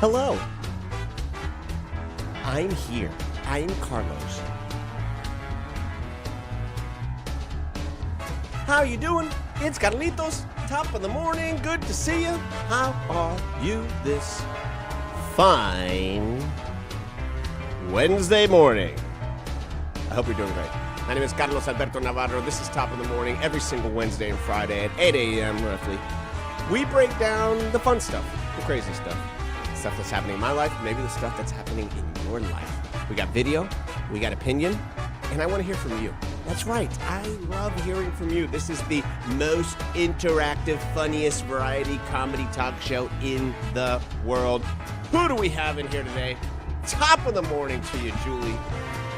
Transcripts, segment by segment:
Hello. I'm here. I'm Carlos. How you doing? It's Carlitos. Top of the morning. Good to see you. How are you this fine Wednesday morning? I hope you're doing great. My name is Carlos Alberto Navarro. This is Top of the Morning every single Wednesday and Friday at 8 a.m. roughly. We break down the fun stuff, the crazy stuff that's happening in my life, maybe the stuff that's happening in your life. We got video, we got opinion, and I want to hear from you. That's right. I love hearing from you. This is the most interactive, funniest variety comedy talk show in the world. Who do we have in here today? Top of the morning to you, Julie.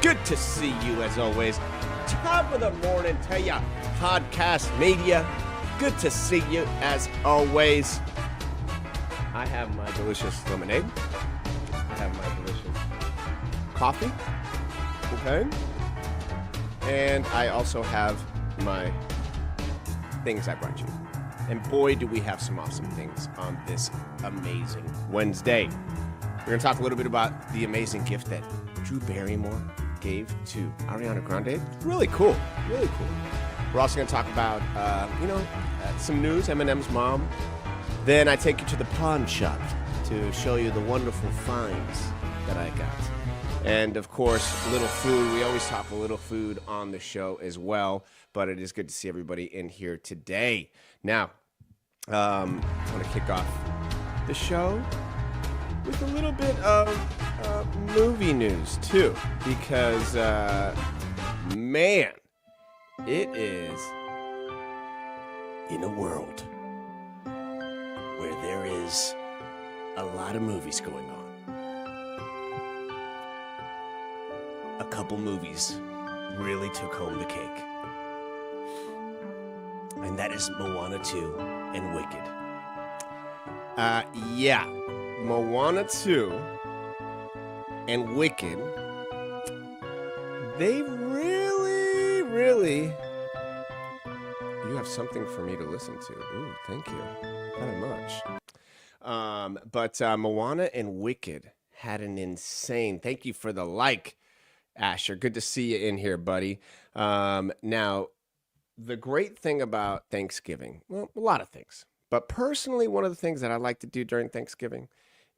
Good to see you as always. Top of the morning to you, podcast media. Good to see you as always. I have my delicious lemonade. I have my delicious coffee. Okay. And I also have my things I brought you. And boy, do we have some awesome things on this amazing Wednesday. We're going to talk a little bit about the amazing gift that Drew Barrymore gave to Ariana Grande. Really cool. Really cool. We're also going to talk about, some news, Eminem's mom. Then I take you to the pawn shop to show you the wonderful finds that I got. And, of course, a little food. We always talk a little food on the show as well. But it is good to see everybody in here today. Now, I want to kick off the show with a little bit of movie news, too. Because, man, it is in a world where there is a lot of movies going on. A couple movies really took home the cake. And that is Moana 2 and Wicked. Moana 2 and Wicked, they really, you have something for me to listen to. Ooh, thank you very much. But Moana and Wicked had an insane, thank you for the like, Asher. Good to see you in here, buddy. Now, the great thing about Thanksgiving, well, a lot of things, but personally, one of the things that I like to do during Thanksgiving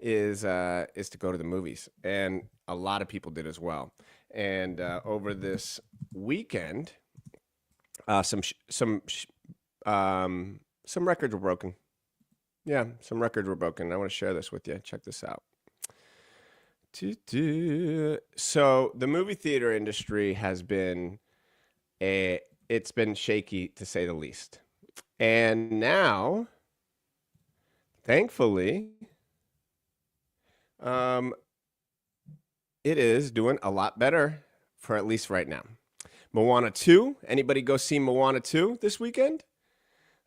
is to go to the movies, and a lot of people did as well. And over this weekend, some records were broken. Yeah, some records were broken. I want to share this with you. Check this out. So the movie theater industry has been it's been shaky to say the least. And now, thankfully, it is doing a lot better for at least right now. Moana 2, anybody go see Moana 2 this weekend?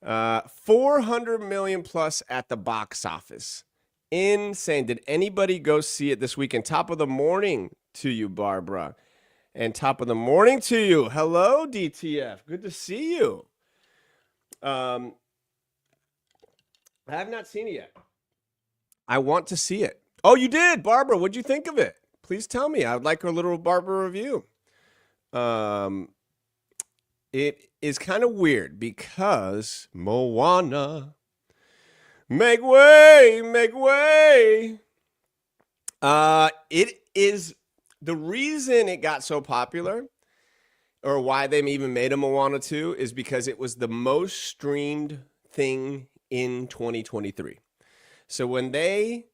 400 million plus at the box office. Insane. Did anybody go see it this weekend? Top of the morning to you, Barbara. And top of the morning to you. Hello, DTF. Good to see you. I have not seen it yet. I want to see it. Oh, you did, Barbara. What'd you think of it? Please tell me. I would like a little Barbara review. It is kind of weird because Moana, make way, make way. It is the reason it got so popular, or why they even made a Moana 2, is because it was the most streamed thing in 2023. So when they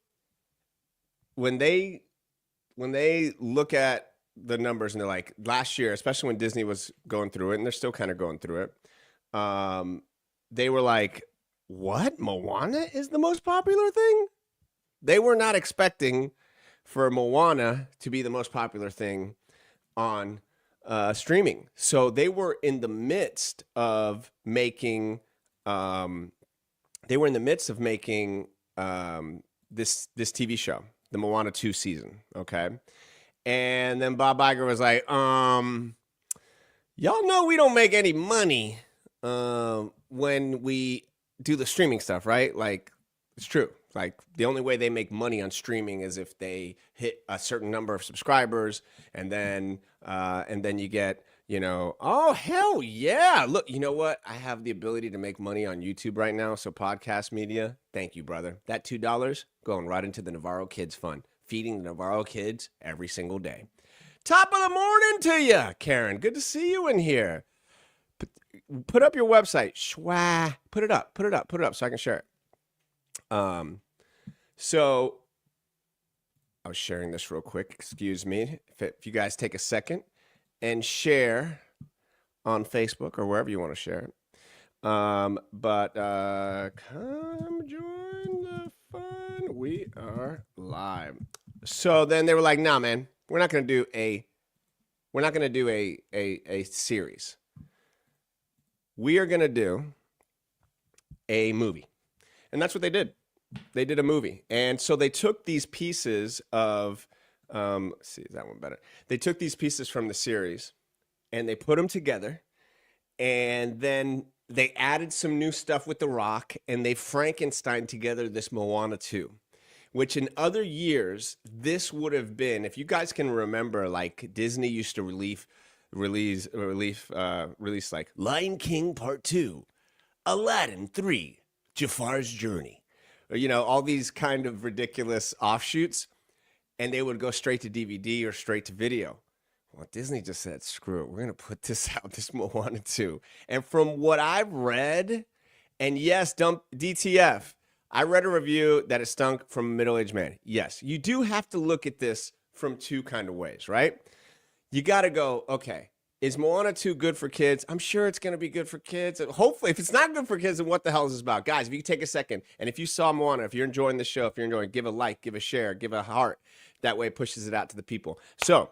look at the numbers and they're like, last year, especially when Disney was going through it, and they're still kind of going through it, they were like, what? Moana is the most popular thing? They were not expecting for Moana to be the most popular thing on streaming. So they were in the midst of making this TV show, the Moana 2 season, okay? And then Bob Iger was like, y'all know we don't make any money when we do the streaming stuff, right? Like, it's true. Like the only way they make money on streaming is if they hit a certain number of subscribers, and then you get, oh hell yeah! Look, you know what? I have the ability to make money on YouTube right now. So podcast media, thank you, brother. That $2 going right into the Navarro Kids Fund, feeding the Navarro kids every single day. Top of the morning to you, Karen. Good to see you in here. Put up your website. Schwa. Put it up so I can share it. So I was sharing this real quick. Excuse me. If you guys take a second and share on Facebook or wherever you want to share it. But come join the fun. We are live. So then they were like, "Nah, man, we're not gonna do a series. We are gonna do a movie," and that's what they did. They did a movie, and so they took these pieces of. Let's see, is that one better? They took these pieces from the series, and they put them together, and then they added some new stuff with The Rock, and they Frankenstein together this Moana 2, which in other years, this would have been, if you guys can remember, like Disney used to release like Lion King Part 2, Aladdin 3, Jafar's Journey, or, all these kind of ridiculous offshoots, and they would go straight to DVD or straight to video. Well, Disney just said, screw it. We're going to put this out, this Moana 2. And from what I've read, and yes, DTF, I read a review that it stunk from a middle-aged man. Yes, you do have to look at this from two kind of ways, right? You got to go, okay, is Moana 2 good for kids? I'm sure it's going to be good for kids. Hopefully, if it's not good for kids, then what the hell is this about? Guys, if you take a second, and if you saw Moana, if you're enjoying the show, if you're enjoying, give a like, give a share, give a heart. That way it pushes it out to the people. So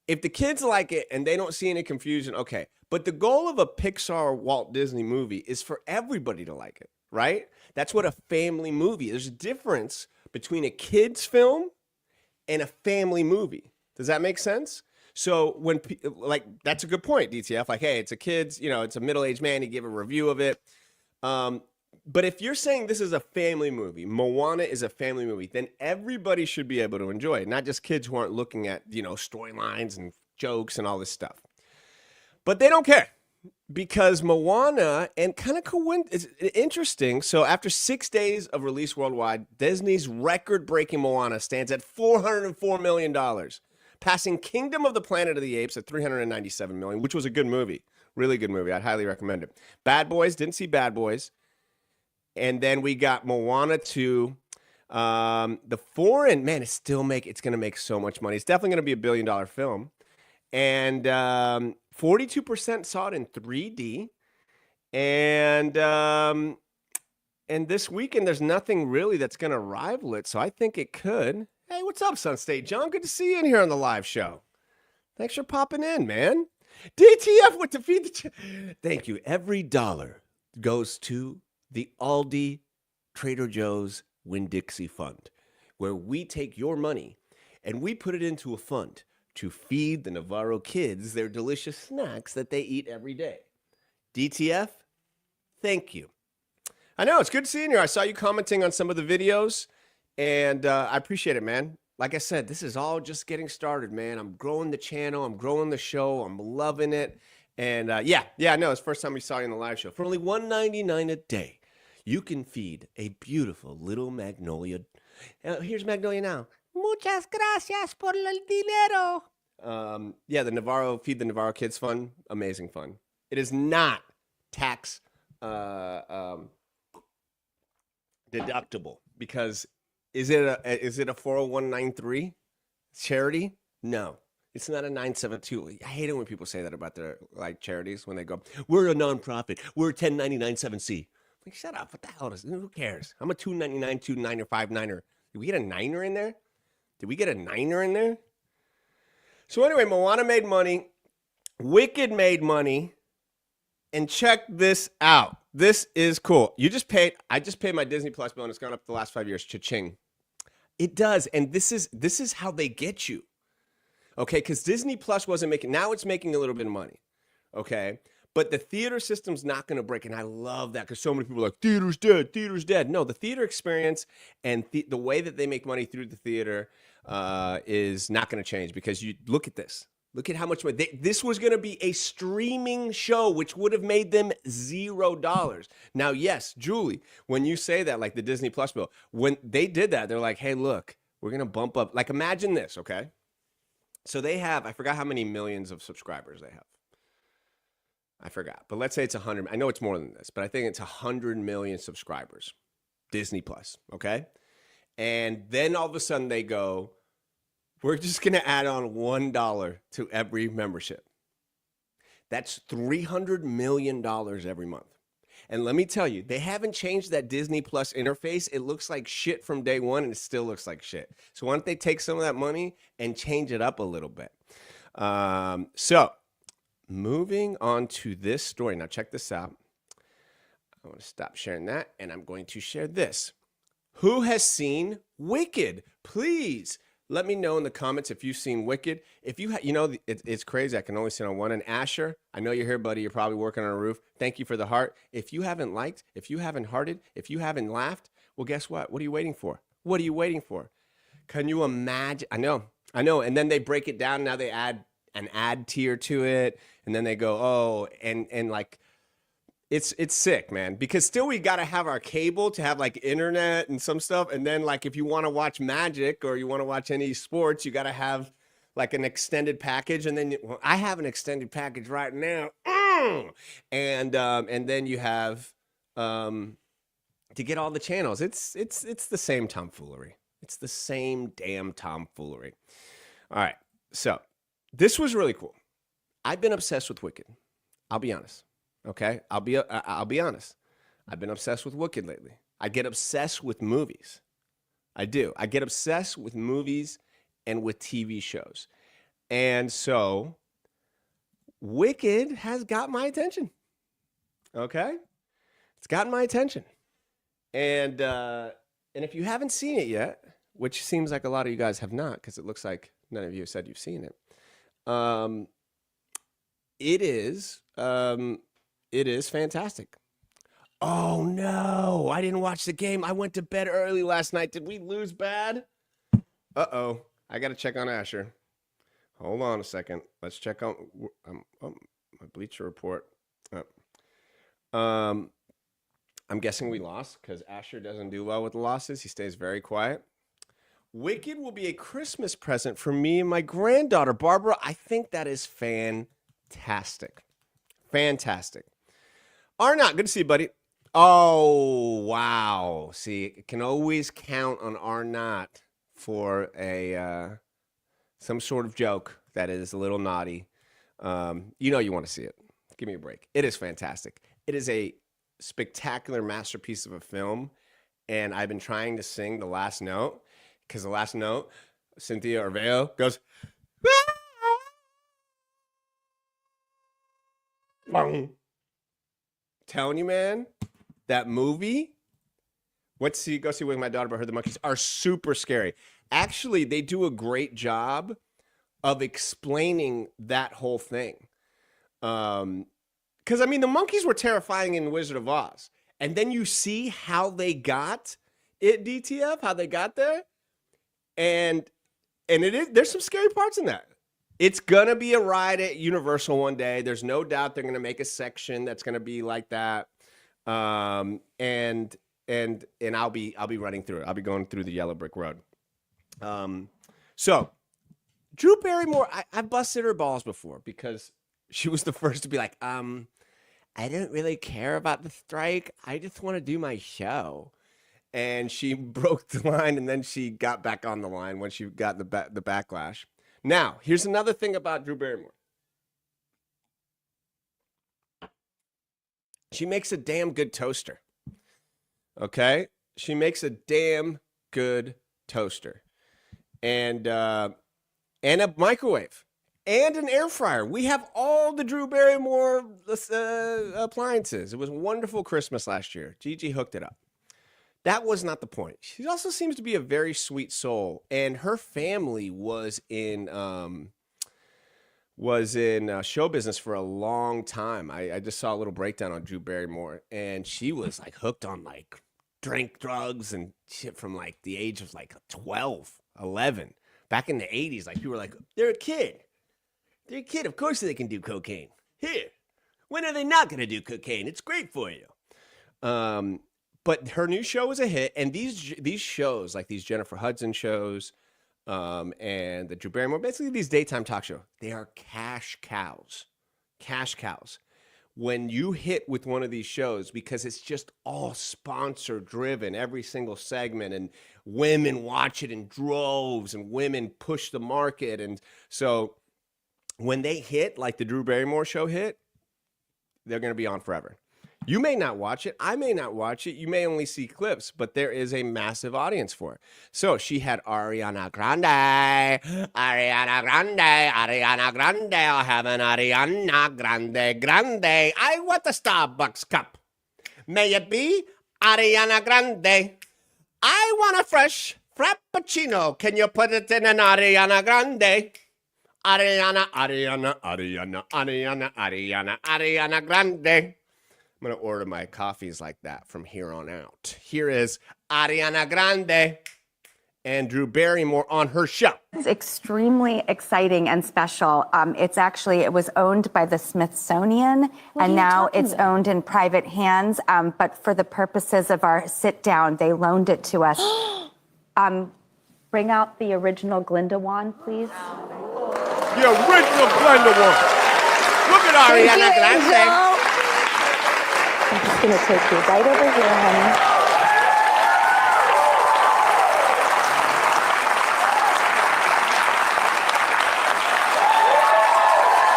if the kids like it and they don't see any confusion, okay. But the goal of a Pixar Walt Disney movie is for everybody to like it, right? That's what a family movie is. There's a difference between a kid's film and a family movie. Does that make sense? So when, that's a good point, DTF. Like, hey, it's a kid's, it's a middle-aged man. He gave a review of it. But if you're saying this is a family movie, Moana is a family movie, then everybody should be able to enjoy it, not just kids who aren't looking at, storylines and jokes and all this stuff. But they don't care because Moana, and kind of it's interesting. So after 6 days of release worldwide, Disney's record-breaking Moana stands at $404 million, passing Kingdom of the Planet of the Apes at $397 million, which was a good movie. Really good movie. I'd highly recommend it. Bad Boys, didn't see Bad Boys. And then we got Moana 2. The foreign, man, it's going to make so much money. It's definitely going to be a $1 billion film. And 42% saw it in 3D. And this weekend, there's nothing really that's going to rival it. So I think it could. Hey, what's up, Sun State John? Good to see you in here on the live show. Thanks for popping in, man. DTF with defeat. Thank you. Every dollar goes to the Aldi Trader Joe's Winn-Dixie Fund, where we take your money and we put it into a fund to feed the Navarro kids their delicious snacks that they eat every day. DTF, thank you. I know, it's good seeing you. I saw you commenting on some of the videos, and I appreciate it, man. Like I said, this is all just getting started, man. I'm growing the channel. I'm growing the show. I'm loving it. And no, it's the first time we saw you in the live show. For only $1.99 a day, you can feed a beautiful little Magnolia. Here's Magnolia now. Muchas gracias por el dinero. The Navarro Feed the Navarro Kids Fund, amazing fun. It is not tax deductible because is it a 401(c)(3) charity? No. It's not a 972. I hate it when people say that about their charities when they go, we're a nonprofit. We're a 1099-7C. Like, shut up. What the hell who cares? I'm a 299, 29er, 59er. Did we get a 9er in there? So anyway, Moana made money. Wicked made money. And check this out. This is cool. I just paid my Disney Plus bill and it's gone up the last 5 years. Cha-ching. It does. And this is how they get you. Okay, because Disney Plus wasn't making, now it's making a little bit of money. Okay, But the theater system's not going to break. And I love that because so many people are like, theater's dead, theater's dead. No, the theater experience and the way that they make money through the theater is not going to change, because you look at this. Look at how much money. This was going to be a streaming show, which would have made them $0. Now, yes, Julie, when you say that, like the Disney Plus bill, when they did that, they're like, hey, look, we're going to bump up. Like, imagine this, okay? So they have, I forgot how many millions of subscribers they have. I forgot, but let's say it's 100. I know it's more than this, but I think it's 100 million subscribers, Disney Plus, okay? And then all of a sudden they go, we're just going to add on $1 to every membership. That's $300 million every month. And let me tell you, they haven't changed that Disney Plus interface. It looks like shit from day one, and it still looks like shit. So why don't they take some of that money and change it up a little bit? So moving on to this story. Now check this out. I want to stop sharing that, and I'm going to share this. Who has seen Wicked? Please let me know in the comments if you've seen Wicked. If you, it's crazy. I can only see it on one. And Asher, I know you're here, buddy. You're probably working on a roof. Thank you for the heart. If you haven't liked, if you haven't hearted, if you haven't laughed, well, guess what? What are you waiting for? What are you waiting for? Can you imagine? I know. And then they break it down. Now they add an ad tier to it, and then they go, oh, and like, it's sick, man, because still we got to have our cable to have like internet and some stuff. And then like, if you want to watch Magic or you want to watch any sports, you got to have like an extended package. And then I have an extended package right now. And then you have, to get all the channels. It's the same tomfoolery. It's the same damn tomfoolery. All right. So this was really cool. I've been obsessed with Wicked. I'll be honest. Okay, I'll be honest. I've been obsessed with Wicked lately. I get obsessed with movies. I do. I get obsessed with movies and with TV shows. And so Wicked has got my attention. Okay? It's gotten my attention. And if you haven't seen it yet, which seems like a lot of you guys have not, because it looks like none of you have said you've seen it. It is fantastic. Oh no, I didn't watch the game. I went to bed early last night. Did we lose bad? Uh-oh, I got to check on Asher. Hold on a second. Let's check on my Bleacher Report. I'm guessing we lost because Asher doesn't do well with the losses. He stays very quiet. Wicked will be a Christmas present for me and my granddaughter, Barbara. I think that is fantastic. Fantastic. Arnott, good to see you, buddy. Oh, wow. See, can always count on Arnott for a some sort of joke that is a little naughty. You want to see it. Give me a break. It is fantastic. It is a spectacular masterpiece of a film, and I've been trying to sing the last note, because the last note, Cynthia Erveo goes, telling you, man, that movie, go see with my daughter, but her the monkeys are super scary. Actually, they do a great job of explaining that whole thing. Because I mean, the monkeys were terrifying in Wizard of Oz, and then you see how they got it, DTF, how they got there, and there's some scary parts in that. It's gonna be a ride at Universal one day. There's no doubt they're gonna make a section that's gonna be like that. And I'll be running through it. I'll be going through the yellow brick road. So Drew Barrymore, I've busted her balls before because she was the first to be like, I don't really care about the strike. I just want to do my show. And she broke the line, and then she got back on the line when she got the backlash. Now, here's another thing about Drew Barrymore. She makes a damn good toaster. Okay? She makes a damn good toaster. And a microwave. And an air fryer. We have all the Drew Barrymore appliances. It was a wonderful Christmas last year. Gigi hooked it up. That was not the point. She also seems to be a very sweet soul. And her family was in, was in show business for a long time. I just saw a little breakdown on Drew Barrymore, and she was like hooked on like drink, drugs, and shit from like the age of like 12, 11. Back in the 80s, like people were like, they're a kid. They're a kid. Of course they can do cocaine. Here. When are they not going to do cocaine? It's great for you. But her new show was a hit, and these shows, like these Jennifer Hudson shows, and the Drew Barrymore, basically these daytime talk shows, they are cash cows. Cash cows. When you hit with one of these shows, because it's just all sponsor driven, every single segment, and women watch it in droves, and women push the market. And so when they hit, like the Drew Barrymore show hit, they're going to be on forever. You may not watch it. I may not watch it. You may only see clips, but there is a massive audience for it. So she had Ariana Grande. Ariana Grande. Ariana Grande. I'll have an Ariana Grande. I want the Starbucks cup. May it be Ariana Grande. I want a fresh Frappuccino. Can you put it in an Ariana Grande? Ariana Grande. I'm going to order my coffees like that from here on out. Here is Ariana Grande and Drew Barrymore on her show. It's extremely exciting and special. It was owned by the Smithsonian, and now it's owned in private hands. But for the purposes of our sit down, they loaned it to us. Bring out the original Glinda wand, please. The original Glinda wand. Look at Ariana Grande. I'm just going to take you right over here, honey.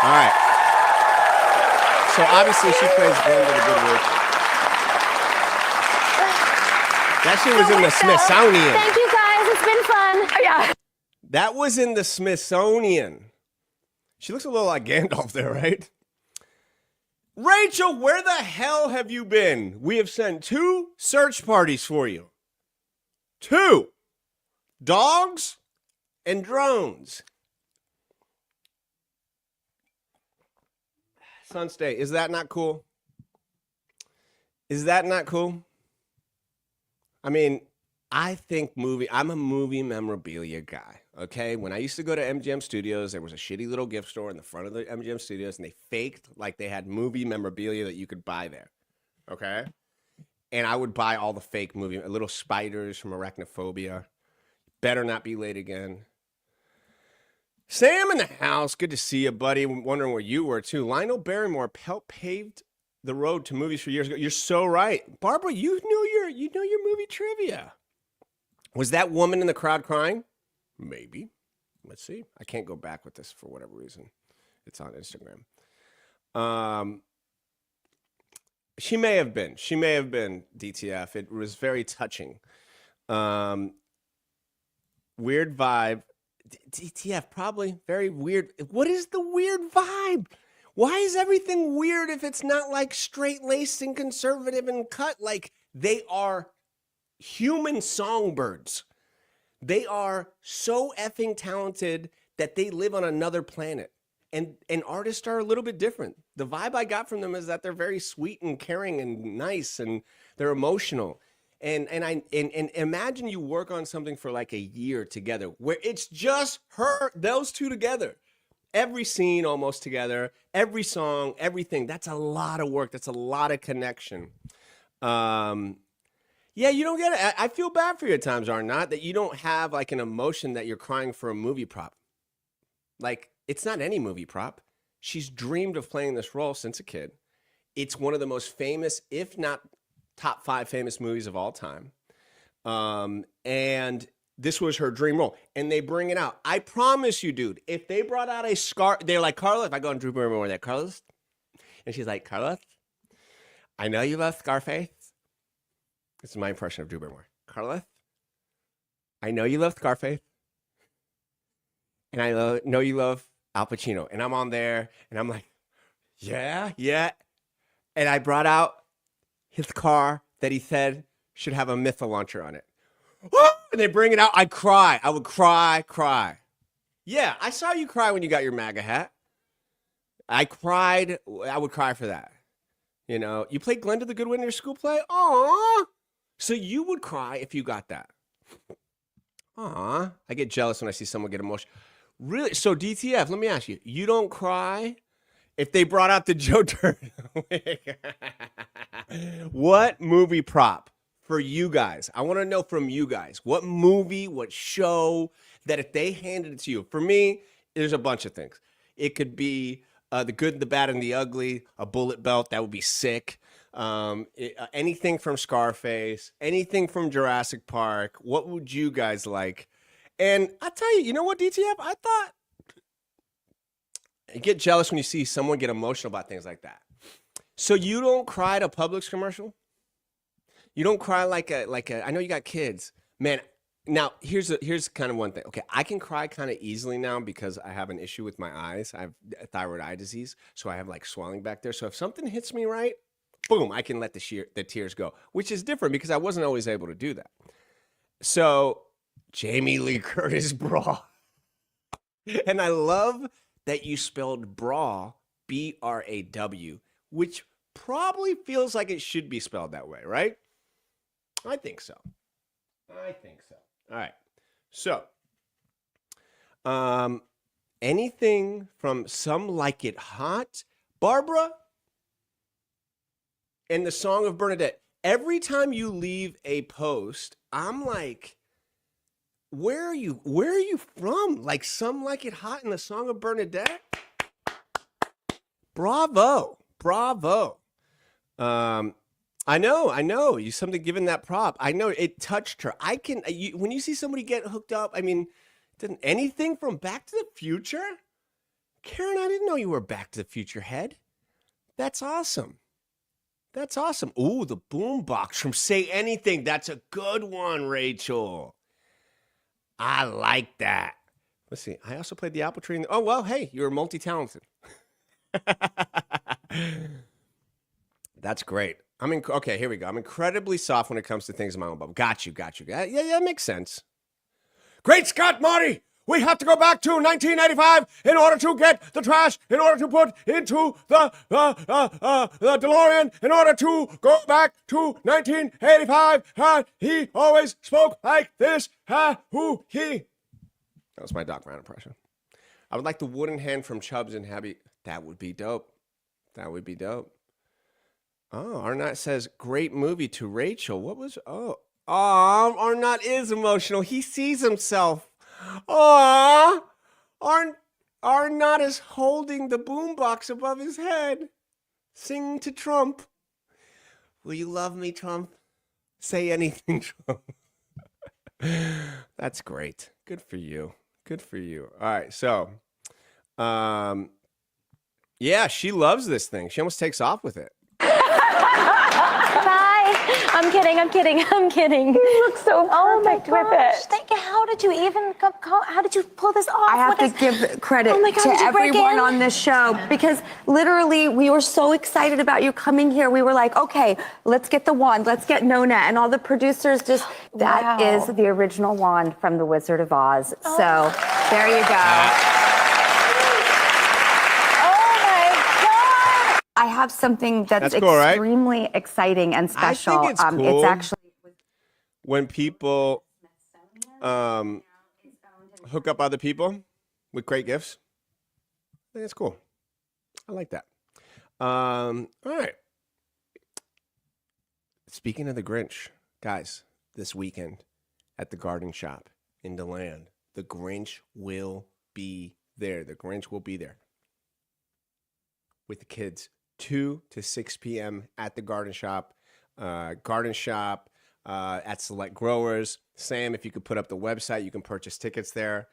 All right. So obviously she plays Glinda the Good Witch. That shit was in the Smithsonian. Thank you guys. It's been fun. Oh, yeah. That was in the Smithsonian. She looks a little like Gandalf there, right? Rachel, where the hell have you been? We have sent 2 search parties for you. 2 dogs and drones. Sunstay, is that not cool? Is that not cool? I mean, I'm a movie memorabilia guy, okay? When I used to go to MGM Studios, there was a shitty little gift store in the front of the MGM Studios, and they faked like they had movie memorabilia that you could buy there, okay? And I would buy all the fake movie, little spiders from Arachnophobia. Better Not Be Late Again. Sam in the house, good to see you, buddy. Wondering where you were, too. Lionel Barrymore helped paved the road to movies for years ago. You're so right. Barbara, you know your movie trivia. Was that woman in the crowd crying? Maybe. Let's see. I can't go back with this for whatever reason. It's on Instagram. She may have been. DTF. It was very touching. Weird vibe. DTF, probably very weird. What is the weird vibe? Why is everything weird if it's not like straight-laced and conservative and cut? Like, they are human songbirds. They are so effing talented that they live on another planet. And artists are a little bit different. The vibe I got from them is that they're very sweet and caring and nice, and they're emotional. And imagine you work on something for like a year together where it's just those 2 together. Every scene almost together, every song, everything. That's a lot of work. That's a lot of connection. Yeah, you don't get it. I feel bad for you at times, are not that you don't have like an emotion that you're crying for a movie prop. Like, it's not any movie prop. She's dreamed of playing this role since a kid. It's one of the most famous, if not top 5 famous movies of all time. And this was her dream role. And they bring it out. I promise you, dude, if they brought out a scar, they're like, Carla, if I go on Drew Barrymore, they're Carlos. And she's like, Carlos, I know you love Scarface. This is my impression of Drew Barrymore. Carlos, I know you love Scarface. And I know you love Al Pacino. And I'm on there, and I'm like, yeah. And I brought out his car that he said should have a missile launcher on it. And they bring it out. I cry. I would cry. Yeah, I saw you cry when you got your MAGA hat. I cried. I would cry for that. You know, you played Glenda the Good One in your school play? Aw. So you would cry if you got that. Aw. I get jealous when I see someone get emotional. Really? So DTF, let me ask you. You don't cry if they brought out the Joe Dirt? What movie prop for you guys? I want to know from you guys. What movie, what show that if they handed it to you? For me, there's a bunch of things. It could be The Good, the Bad, and the Ugly, a bullet belt. That would be sick. Anything from Scarface, anything from Jurassic Park. What would you guys like? And I tell you, you know what, DTF? I thought you get jealous when you see someone get emotional about things like that. So you don't cry at a Publix commercial? You don't cry like a. I know you got kids, man. Now here's kind of one thing. Okay, I can cry kind of easily now because I have an issue with my eyes. I have thyroid eye disease, so I have like swelling back there. So if something hits me right, boom, I can let the tears go, which is different because I wasn't always able to do that. So Jamie Lee Curtis bra, and I love that you spelled bra B-R-A-W, which probably feels like it should be spelled that way, right? I think so. All right. So, anything from Some Like It Hot, Barbara, and the Song of Bernadette. Every time you leave a post, I'm like, where are you from? Like Some Like It Hot and the Song of Bernadette? Bravo. I know. You something given that prop. I know it touched her. When you see somebody get hooked up, I mean, didn't anything from Back to the Future? Karen, I didn't know you were Back to the Future head. That's awesome. Ooh, the boombox from Say Anything. That's a good one, Rachel. I like that. Let's see. I also played the apple tree. Oh, well, hey, you're multi-talented. That's great. Okay, here we go. I'm incredibly soft when it comes to things in my own bubble. Got you. Yeah, makes sense. Great Scott, Marty! We have to go back to 1985 in order to get the trash, in order to put into the DeLorean, in order to go back to 1985. He always spoke like this. That was my Doc Brown impression. I would like the wooden hand from Chubbs and Happy. That would be dope. Oh, Arnott says, great movie to Rachel. What was, Arnott is emotional. He sees himself. Arnott is holding the boombox above his head, singing to Trump. Will you love me, Trump? Say anything, Trump. That's great. Good for you. All right, so, yeah, she loves this thing. She almost takes off with it. Bye. I'm kidding. You look so perfect with it. Thank you. How did you pull this off? I have to give credit to everyone on this show because literally we were so excited about you coming here. We were like, okay, let's get the wand. Let's get Nona. And all the producers that is the original wand from The Wizard of Oz. Oh. So there you go. I have something that's cool, extremely exciting and special. I think it's cool it's actually when people hook up other people with great gifts. I think it's cool. I like that. All right. Speaking of the Grinch, guys, this weekend at the Garden Shop in DeLand, the Grinch will be there. The Grinch will be there with the kids. 2 to 6 p.m. at the Garden Shop. At select growers. Sam, if you could put up the website, you can purchase tickets there.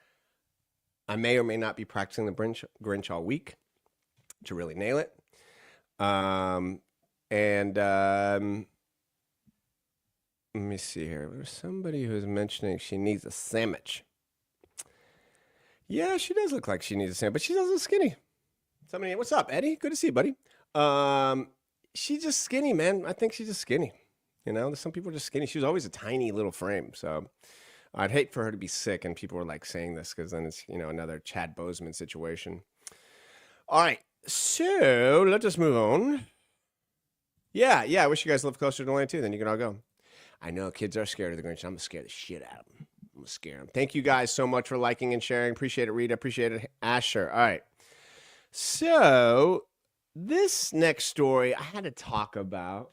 I may or may not be practicing the Grinch all week to really nail it. Let me see here. There's somebody who's mentioning she needs a sandwich. Yeah, she does look like she needs a sandwich, but she does look skinny. Somebody, what's up, Eddie? Good to see you, buddy. She's just skinny, man. I think she's just skinny. You know, some people are just skinny. She was always a tiny little frame. So I'd hate for her to be sick. And people were like saying this because then it's, another Chad Boseman situation. All right. So let us move on. Yeah, I wish you guys lived closer to land too. Then you can all go. I know kids are scared of the Grinch. I'm gonna scare the shit out of them. I'm gonna scare them. Thank you guys so much for liking and sharing. Appreciate it, Rita. Appreciate it, Asher. All right. So this next story I had to talk about.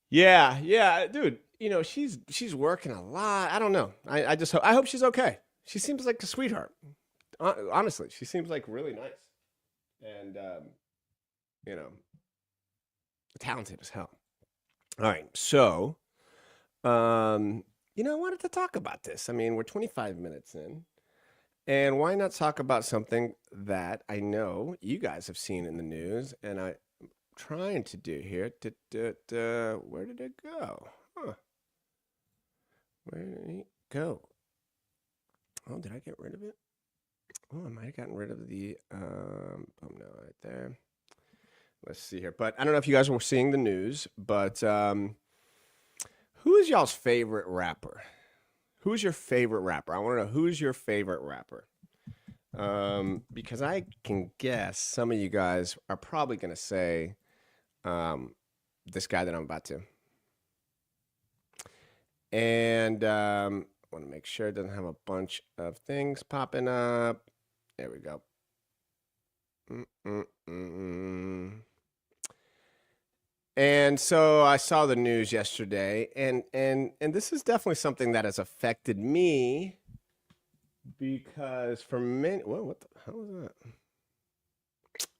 Yeah, dude. You know she's working a lot. I don't know. I hope she's okay. She seems like a sweetheart. Honestly, she seems like really nice and you know talented as hell. All right, so I wanted to talk about this. I mean, we're 25 minutes in, and why not talk about something that I know you guys have seen in the news, and I'm trying to do here. Where did it go? Huh. Where did it go? Oh, did I get rid of it? Oh, I might have gotten rid of the no, right there. Let's see here. But I don't know if you guys were seeing the news, but who is y'all's favorite rapper? Who's your favorite rapper? I want to know who's your favorite rapper. Because I can guess some of you guys are probably going to say this guy that I'm about to. And I want to make sure it doesn't have a bunch of things popping up. There we go. And so I saw the news yesterday, and this is definitely something that has affected me because for many, whoa, what the hell was that?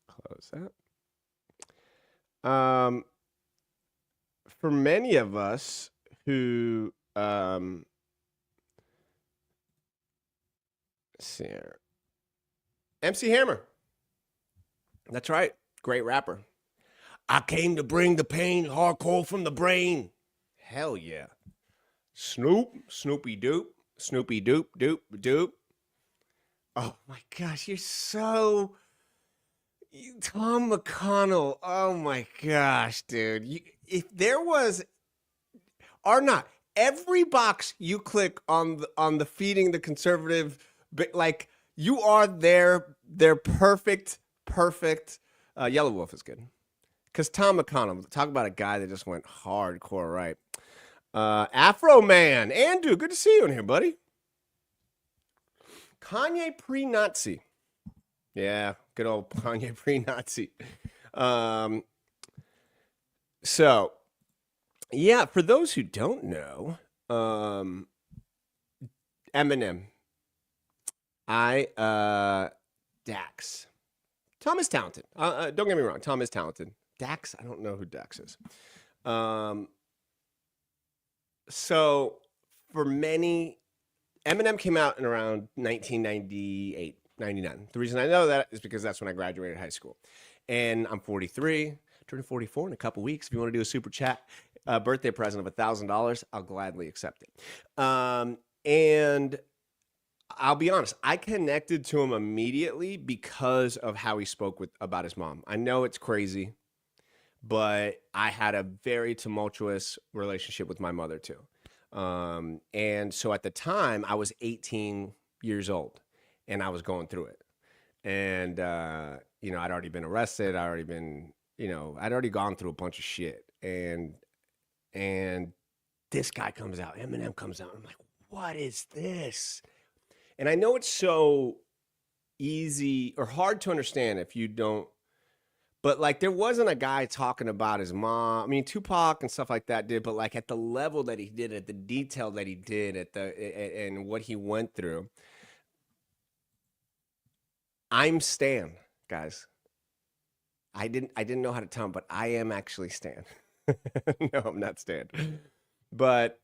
Close that. For many of us who, let's see here. MC Hammer. That's right. Great rapper. I came to bring the pain, hardcore from the brain. Hell yeah. Snoopy Doop. Oh my gosh, you're so... Tom McConnell. Oh my gosh, dude. If there was... Or not, every box you click on the feeding the conservative, like, you are their perfect... Yellow Wolf is good. Because Tom McConnell, talk about a guy that just went hardcore, right? Afro Man. Andrew, good to see you in here, buddy. Kanye pre-Nazi. Yeah, good old Kanye pre-Nazi. So, yeah, for those who don't know, Eminem. Dax. Tom is talented. Don't get me wrong. Tom is talented. Dax, I don't know who Dax is. So for many, Eminem came out in around 1998, 99. The reason I know that is because that's when I graduated high school. And I'm 43, turning 44 in a couple weeks. If you want to do a super chat birthday present of $1,000, I'll gladly accept it. And I'll be honest, I connected to him immediately because of how he spoke about his mom. I know it's crazy, but I had a very tumultuous relationship with my mother too. And so at the time I was 18 years old and I was going through it. And, I'd already been arrested. I'd already gone through a bunch of shit. And this guy comes out, Eminem comes out. I'm like, what is this? And I know it's so easy or hard to understand if you don't. But like, there wasn't a guy talking about his mom. I mean, Tupac and stuff like that did, but like at the level that he did, at the detail that he did, and what he went through. I'm Stan, guys. I didn't know how to tell him, but I am actually Stan. No, I'm not Stan. But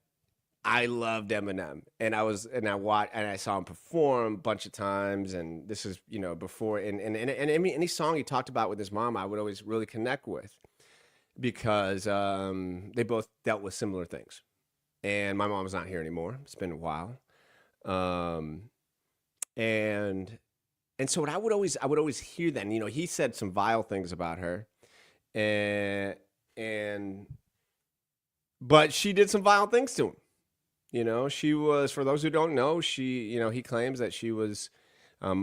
I loved Eminem, and I saw him perform a bunch of times, and this is before and any song he talked about with his mom, I would always really connect with because they both dealt with similar things, and my mom's not here anymore. It's been a while, and so what I would always hear then, he said some vile things about her, and but she did some vile things to him. She was, for those who don't know, he claims that she was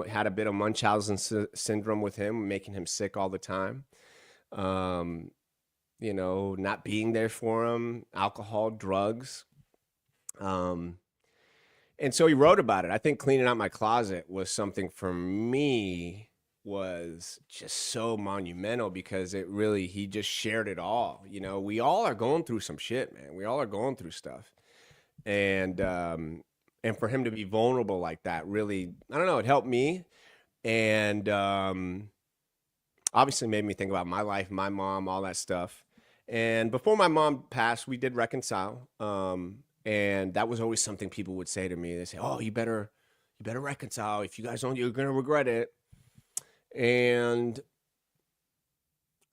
Had a bit of Munchausen syndrome with him, making him sick all the time. You know, not being there for him, alcohol, drugs. And so he wrote about it. I think cleaning out my closet was something for me was just so monumental because it really, he just shared it all. You know, we all are going through some shit, man. We all are going through stuff. And for him to be vulnerable like that really, I don't know, it helped me. And obviously made me think about my life, my mom, all that stuff. And before my mom passed, we did reconcile. And that was always something people would say to me. They say, "Oh, you better reconcile. If you guys don't, you're gonna regret it." And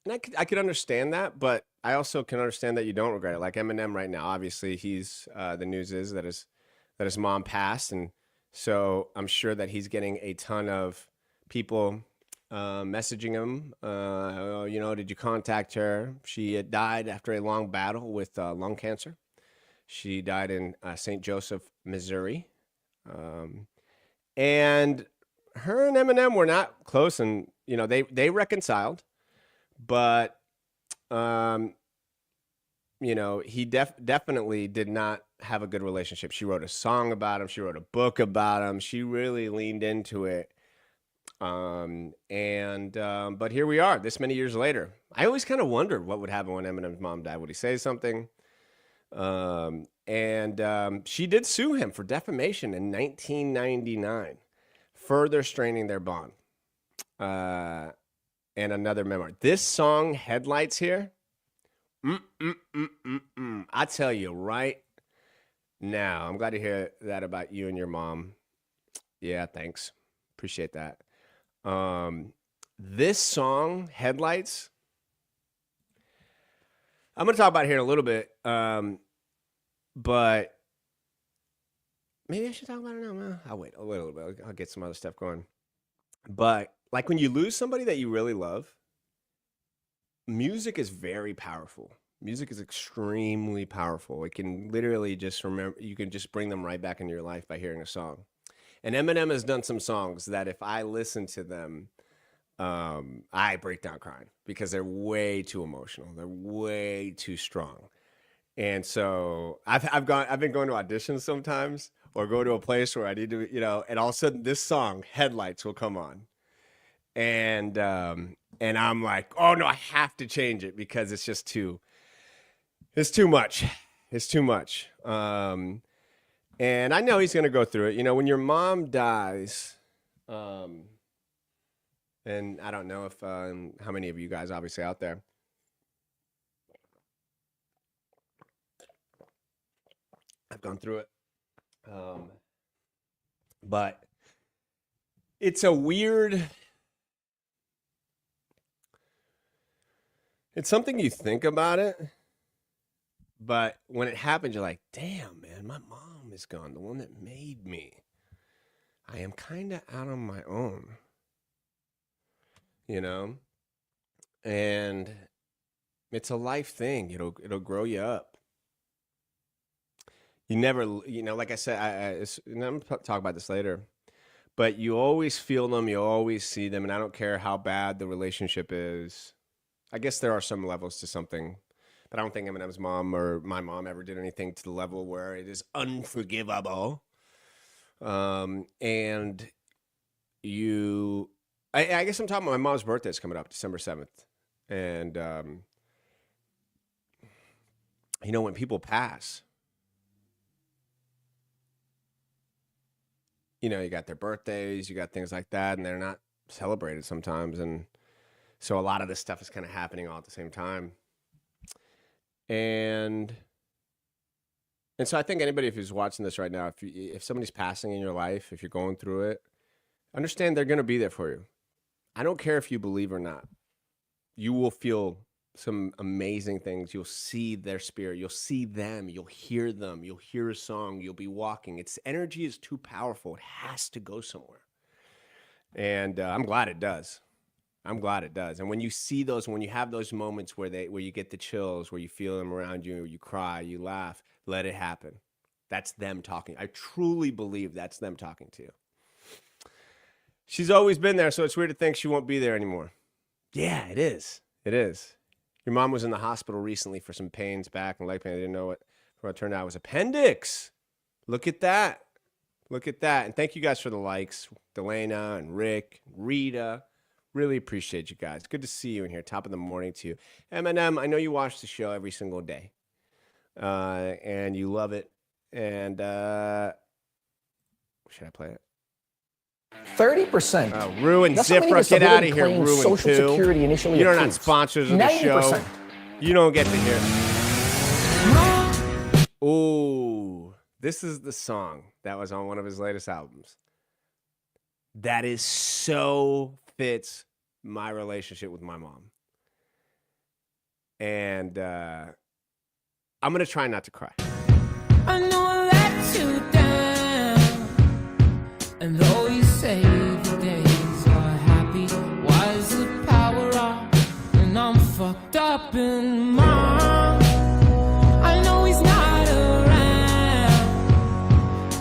I could understand that, but I also can understand that you don't regret it. Like Eminem right now, obviously he's the news is that his mom passed, and so I'm sure that he's getting a ton of people messaging him. You know, did you contact her? She had died after a long battle with lung cancer. She died in St. Joseph, Missouri. And her and Eminem were not close, and you know they reconciled, but you know he definitely did not have a good relationship. She wrote a song about him. She wrote a book about him. She really leaned into it. But here we are, this many years later. I always kind of wondered what would happen when Eminem's mom died. Would he say something? She did sue him for defamation in 1999, further straining their bond. And another memoir. This song, Headlights here, I tell you right now, I'm glad to hear that about you and your mom. Yeah, thanks. Appreciate that. This song, Headlights, I'm going to talk about it here in a little bit, but maybe I should talk about it now. Well, I'll wait a little bit. I'll get some other stuff going. But like when you lose somebody that you really love, music is very powerful. Music is extremely powerful. It can literally just you can just bring them right back into your life by hearing a song. And Eminem has done some songs that if I listen to them, I break down crying because they're way too emotional. They're way too strong. And so I've been going to auditions sometimes or go to a place where I need to, you know, and all of a sudden this song, Headlights, will come on. And I'm like, oh no, I have to change it because it's just it's too much. It's too much. And I know he's going to go through it. You know, when your mom dies, and I don't know if how many of you guys obviously out there. I've gone through it. But it's something you think about it, but when it happens, you're like, damn, man, my mom is gone, the one that made me. I am kind of out on my own, you know? And it's a life thing. It'll grow you up. You never, you know, like I said, and I'm going to talk about this later, but you always feel them, you always see them, and I don't care how bad the relationship is. I guess there are some levels to something, but I don't think Eminem's mom or my mom ever did anything to the level where it is unforgivable. And I guess I'm talking about my mom's birthday is coming up, December 7th. And, you know, when people pass, you know, you got their birthdays, you got things like that, and they're not celebrated sometimes. And so a lot of this stuff is kind of happening all at the same time. And so I think anybody who's watching this right now, if somebody's passing in your life, if you're going through it, understand they're going to be there for you. I don't care if you believe or not. You will feel some amazing things. You'll see their spirit. You'll see them. You'll hear them. You'll hear a song. You'll be walking. Its energy is too powerful. It has to go somewhere. And I'm glad it does. I'm glad it does. And when you see those, when you have those moments where you get the chills, where you feel them around you, you cry, you laugh, let it happen. That's them talking. I truly believe that's them talking to you. She's always been there, so it's weird to think she won't be there anymore. Yeah, it is. It is. Your mom was in the hospital recently for some pains, back and leg pain. I didn't know what it turned out. It was appendix. Look at that. Look at that. And thank you guys for the likes. Delana and Rick, Rita. Really appreciate you guys. Good to see you in here. Top of the morning to you. Eminem, I know you watch the show every single day. And you love it. And should I play it? 30%. Oh, Ruin Zifra, get out of here, Ruin Social 2. Security initially You're approved. not sponsors of the 90%. show. You don't get to hear it. Ooh, this is the song that was on one of his latest albums. That is so fits my relationship with my mom. And I'm going to try not to cry. I know I let you down, and though you say the days are happy, why is the power off? And I'm fucked up in mind. I know he's not around,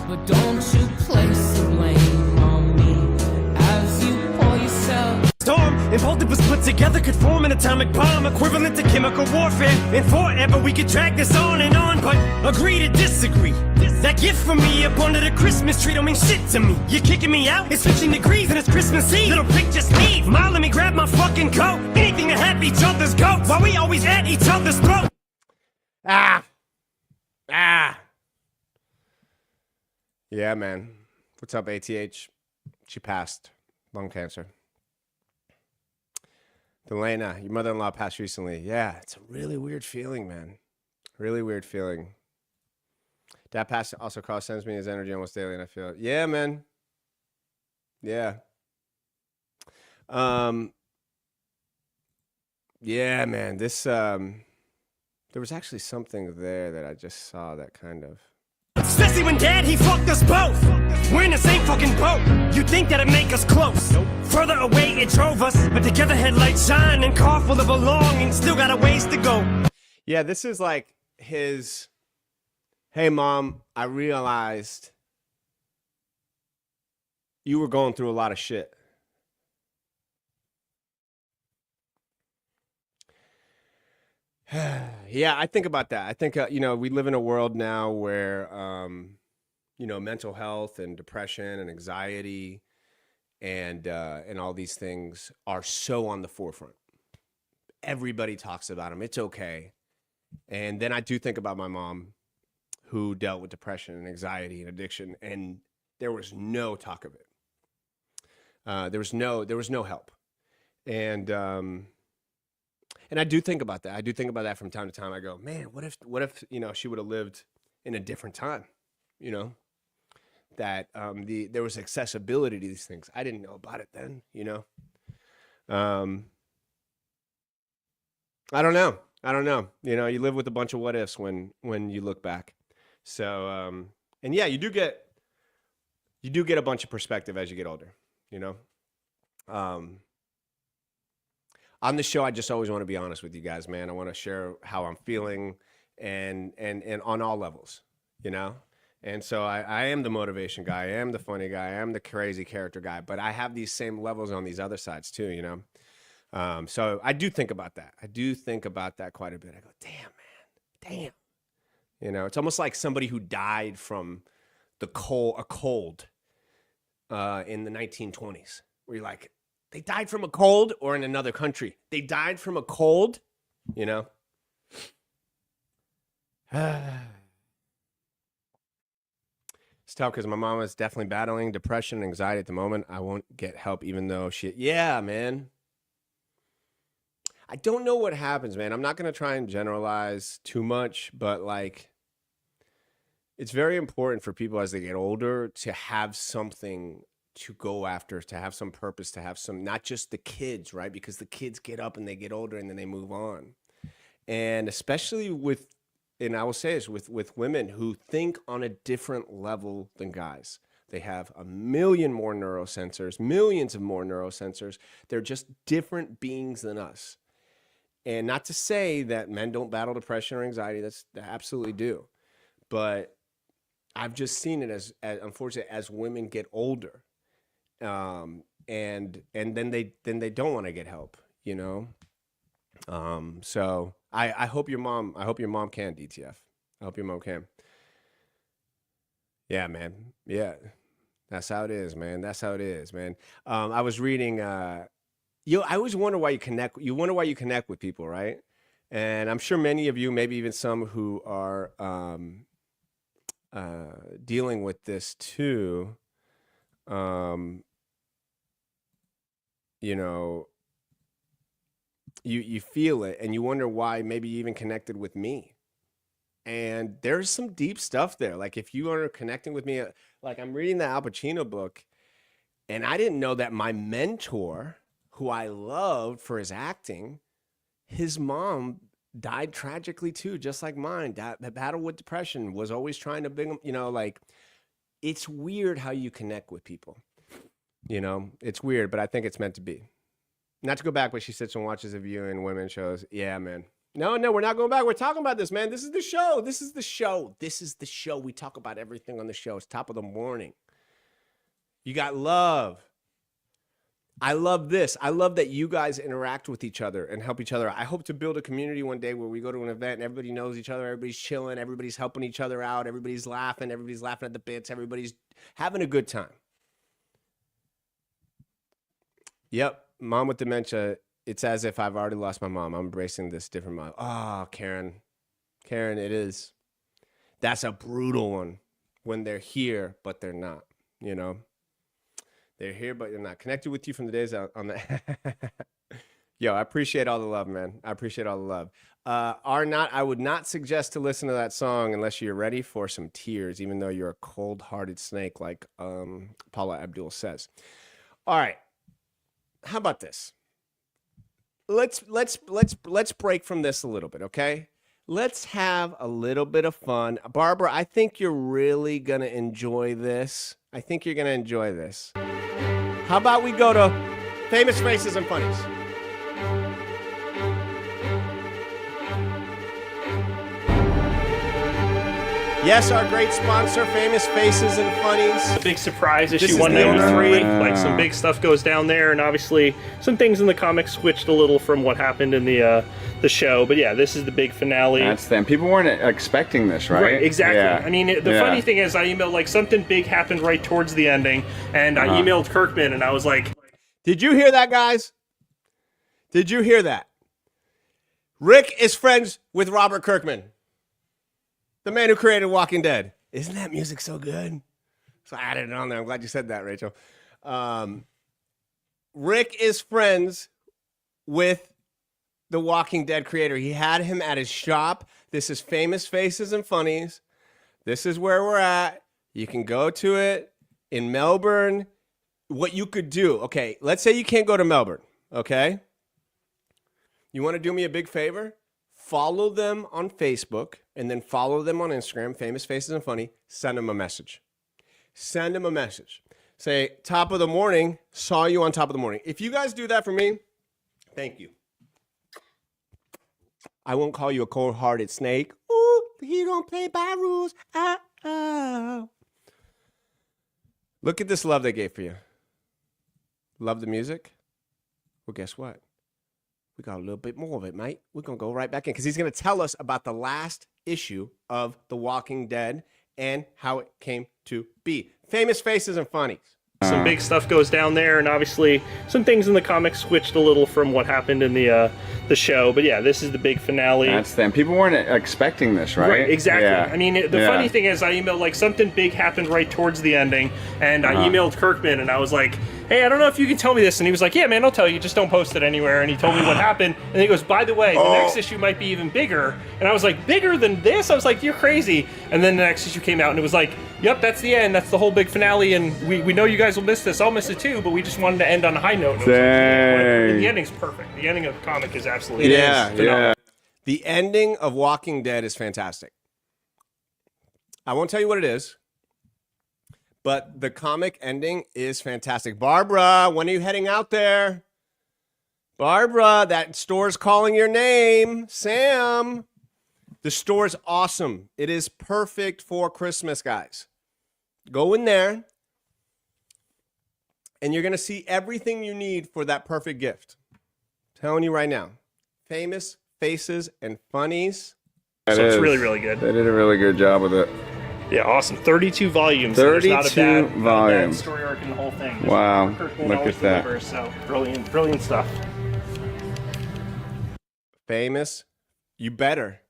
but don't you place the blame on me as you pour yourself. Storm, if all that was put together could form an atomic bomb equivalent to chemical warfare. And forever we could drag this on and on, but agree to disagree. That gift from me up under the Christmas tree don't mean shit to me. You're kicking me out? It's 15 degrees and it's Christmas Eve. Little pig, just leave. Ma, let me grab my fucking coat. Anything to have each other's goat while we always at each other's throat. Ah. Yeah, man. What's up, ATH? She passed. Lung cancer. Delana, your mother-in-law passed recently. Yeah, it's a really weird feeling, man. Really weird feeling. Dad passed also sends me his energy almost daily, and I feel it. Yeah, man. Yeah. Yeah, man. This there was actually something there that I just saw that kind of. Especially when Dad, he fucked us both. We're in the same fucking boat. You'd think that'd make us close. Nope. Further away it drove us, but together headlights shine and car full of belongings. Still got a ways to go. Yeah, this is like his. Hey, Mom, I realized you were going through a lot of shit. Yeah, I think about that. I think, we live in a world now where, mental health and depression and anxiety and all these things are so on the forefront. Everybody talks about them. It's okay. And then I do think about my mom, who dealt with depression and anxiety and addiction, and there was no talk of it. There was no help. And I do think about that. I do think about that from time to time. I go, man, what if she would have lived in a different time, that there was accessibility to these things. I didn't know about it then, I don't know. You live with a bunch of what ifs when you look back. So, and yeah, you do get a bunch of perspective as you get older, on the show, I just always want to be honest with you guys, man. I want to share how I'm feeling and on all levels, And so I am the motivation guy. I am the funny guy. I am the crazy character guy. But I have these same levels on these other sides too, So I do think about that. I do think about that quite a bit. I go, damn, man. Damn. It's almost like somebody who died from a cold in the 1920s, where you're like, they died from a cold, or in another country, they died from a cold, It's tough because my mom is definitely battling depression and anxiety at the moment. I won't get help even though yeah, man. I don't know what happens, man. I'm not going to try and generalize too much, but it's very important for people as they get older to have something to go after, to have some purpose, to have some, not just the kids, right? Because the kids get up and they get older and then they move on. And especially and I will say this, with women who think on a different level than guys. They have a million more neurosensors, millions of more neurosensors. They're just different beings than us. And not to say that men don't battle depression or anxiety, they absolutely do. But I've just seen it as unfortunately, as women get older, and then they don't want to get help, you know. So I hope your mom can, DTF. I hope your mom can. Yeah, man. Yeah. That's how it is, man. That's how it is, man. I was reading I always wonder why you wonder why you connect with people, right? And I'm sure many of you, maybe even some who are dealing with this too, you know, you feel it and you wonder why maybe you even connected with me. And there's some deep stuff there. Like if you are connecting with me, like I'm reading the Al Pacino book, and I didn't know that my mentor, who I loved for his acting, his mom died tragically too, just like mine. That battle with depression, was always trying to bring them, you know, like it's weird how you connect with people. You know, it's weird, but I think it's meant to be. Not to go back, but she sits and watches a view and women shows. Yeah, man. No, we're not going back. We're talking about this, man. This is the show. This is the show. This is the show. We talk about everything on the show. It's top of the morning. You got love. I love this. I love that you guys interact with each other and help each other. I hope to build a community one day where we go to an event and everybody knows each other. Everybody's chilling. Everybody's helping each other out. Everybody's laughing. Everybody's laughing at the bits. Everybody's having a good time. Yep. Mom with dementia. It's as if I've already lost my mom. I'm embracing this different mom. Oh, Karen, it is. That's a brutal one when they're here, but they're not, you know? They're here, but they're not. Connected with you from the days out on the... Yo, I appreciate all the love, man. I appreciate all the love. I would not suggest to listen to that song unless you're ready for some tears, even though you're a cold-hearted snake, like Paula Abdul says. All right. How about this? Let's break from this a little bit, okay? Let's have a little bit of fun. Barbara, I think you're really going to enjoy this. I think you're going to enjoy this. How about we go to Famous Faces and Funnies? Yes, our great sponsor, Famous Faces and Funnies. The big surprise, issue 193. Like some big stuff goes down there, and obviously some things in the comics switched a little from what happened in the show. But yeah, this is the big finale. That's them. People weren't expecting this, right? Right, exactly. Yeah. I mean, the funny thing is, I emailed like something big happened right towards the ending, and I emailed Kirkman, and I was like, "Did you hear that, guys? Did you hear that? Rick is friends with Robert Kirkman, the man who created Walking Dead. Isn't that music so good?" So I added it on there. I'm glad you said that, Rachel. Rick is friends with the Walking Dead creator. He had him at his shop. This is Famous Faces and Funnies. This is where we're at. You can go to it in Melbourne. What you could do, okay, let's say you can't go to Melbourne, okay? You want to do me a big favor? Follow them on Facebook and then follow them on Instagram, Famous Faces and Funny. Send them a message. Send them a message. Say, top of the morning, saw you on top of the morning. If you guys do that for me, thank you. I won't call you a cold-hearted snake. Ooh, you don't play by rules. Look at this love they gave for you. Love the music? Well, guess what? We got a little bit more of it, mate. We're going to go right back in because he's going to tell us about the last issue of The Walking Dead and how it came to be. Famous Faces and Funnies. some big stuff goes down there, and obviously some things in the comics switched a little from what happened in the show. But yeah, this is the big finale. That's them. People weren't expecting this, right? Right, exactly. Yeah. I mean, the funny thing is, I emailed, like, something big happened right towards the ending, and I emailed Kirkman, and I was like, hey, I don't know if you can tell me this. And he was like, yeah, man, I'll tell you. Just don't post it anywhere. And he told me what happened. And he goes, by the way, the next issue might be even bigger. And I was like, bigger than this? I was like, you're crazy. And then the next issue came out, and it was like, yep, that's the end. That's the whole big finale. And we know you guys will miss this. I'll miss it too. But we just wanted to end on a high note. And the ending's perfect. The ending of the comic is absolutely phenomenal. Yeah. The ending of Walking Dead is fantastic. I won't tell you what it is, but the comic ending is fantastic. Barbara, when are you heading out there? Barbara, that store's calling your name. Sam, the store's awesome. It is perfect for Christmas, guys. Go in there And you're going to see everything you need for that perfect gift. Telling you right now. Famous Faces and Funnies. So it's really, really good. They did a really good job with it. Yeah, awesome. 32 volumes. 32 There's not a bad volumes. story arc in the whole thing. Wow, Kirkman look always at that. delivers, so brilliant, brilliant stuff. Famous. You better.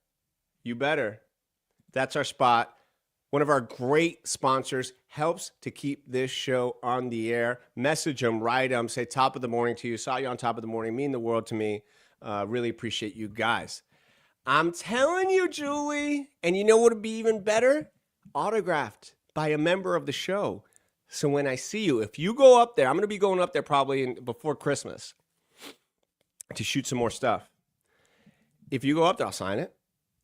You better. That's our spot. One of our great sponsors helps to keep this show on the air. Message them, write them, say top of the morning to you. Saw you on top of the morning. Mean the world to me. Really appreciate you guys. I'm telling you, Julie. And you know what would be even better? Autographed by a member of the show. So when I see you, if you go up there, I'm going to be going up there probably before Christmas to shoot some more stuff. If you go up there, I'll sign it.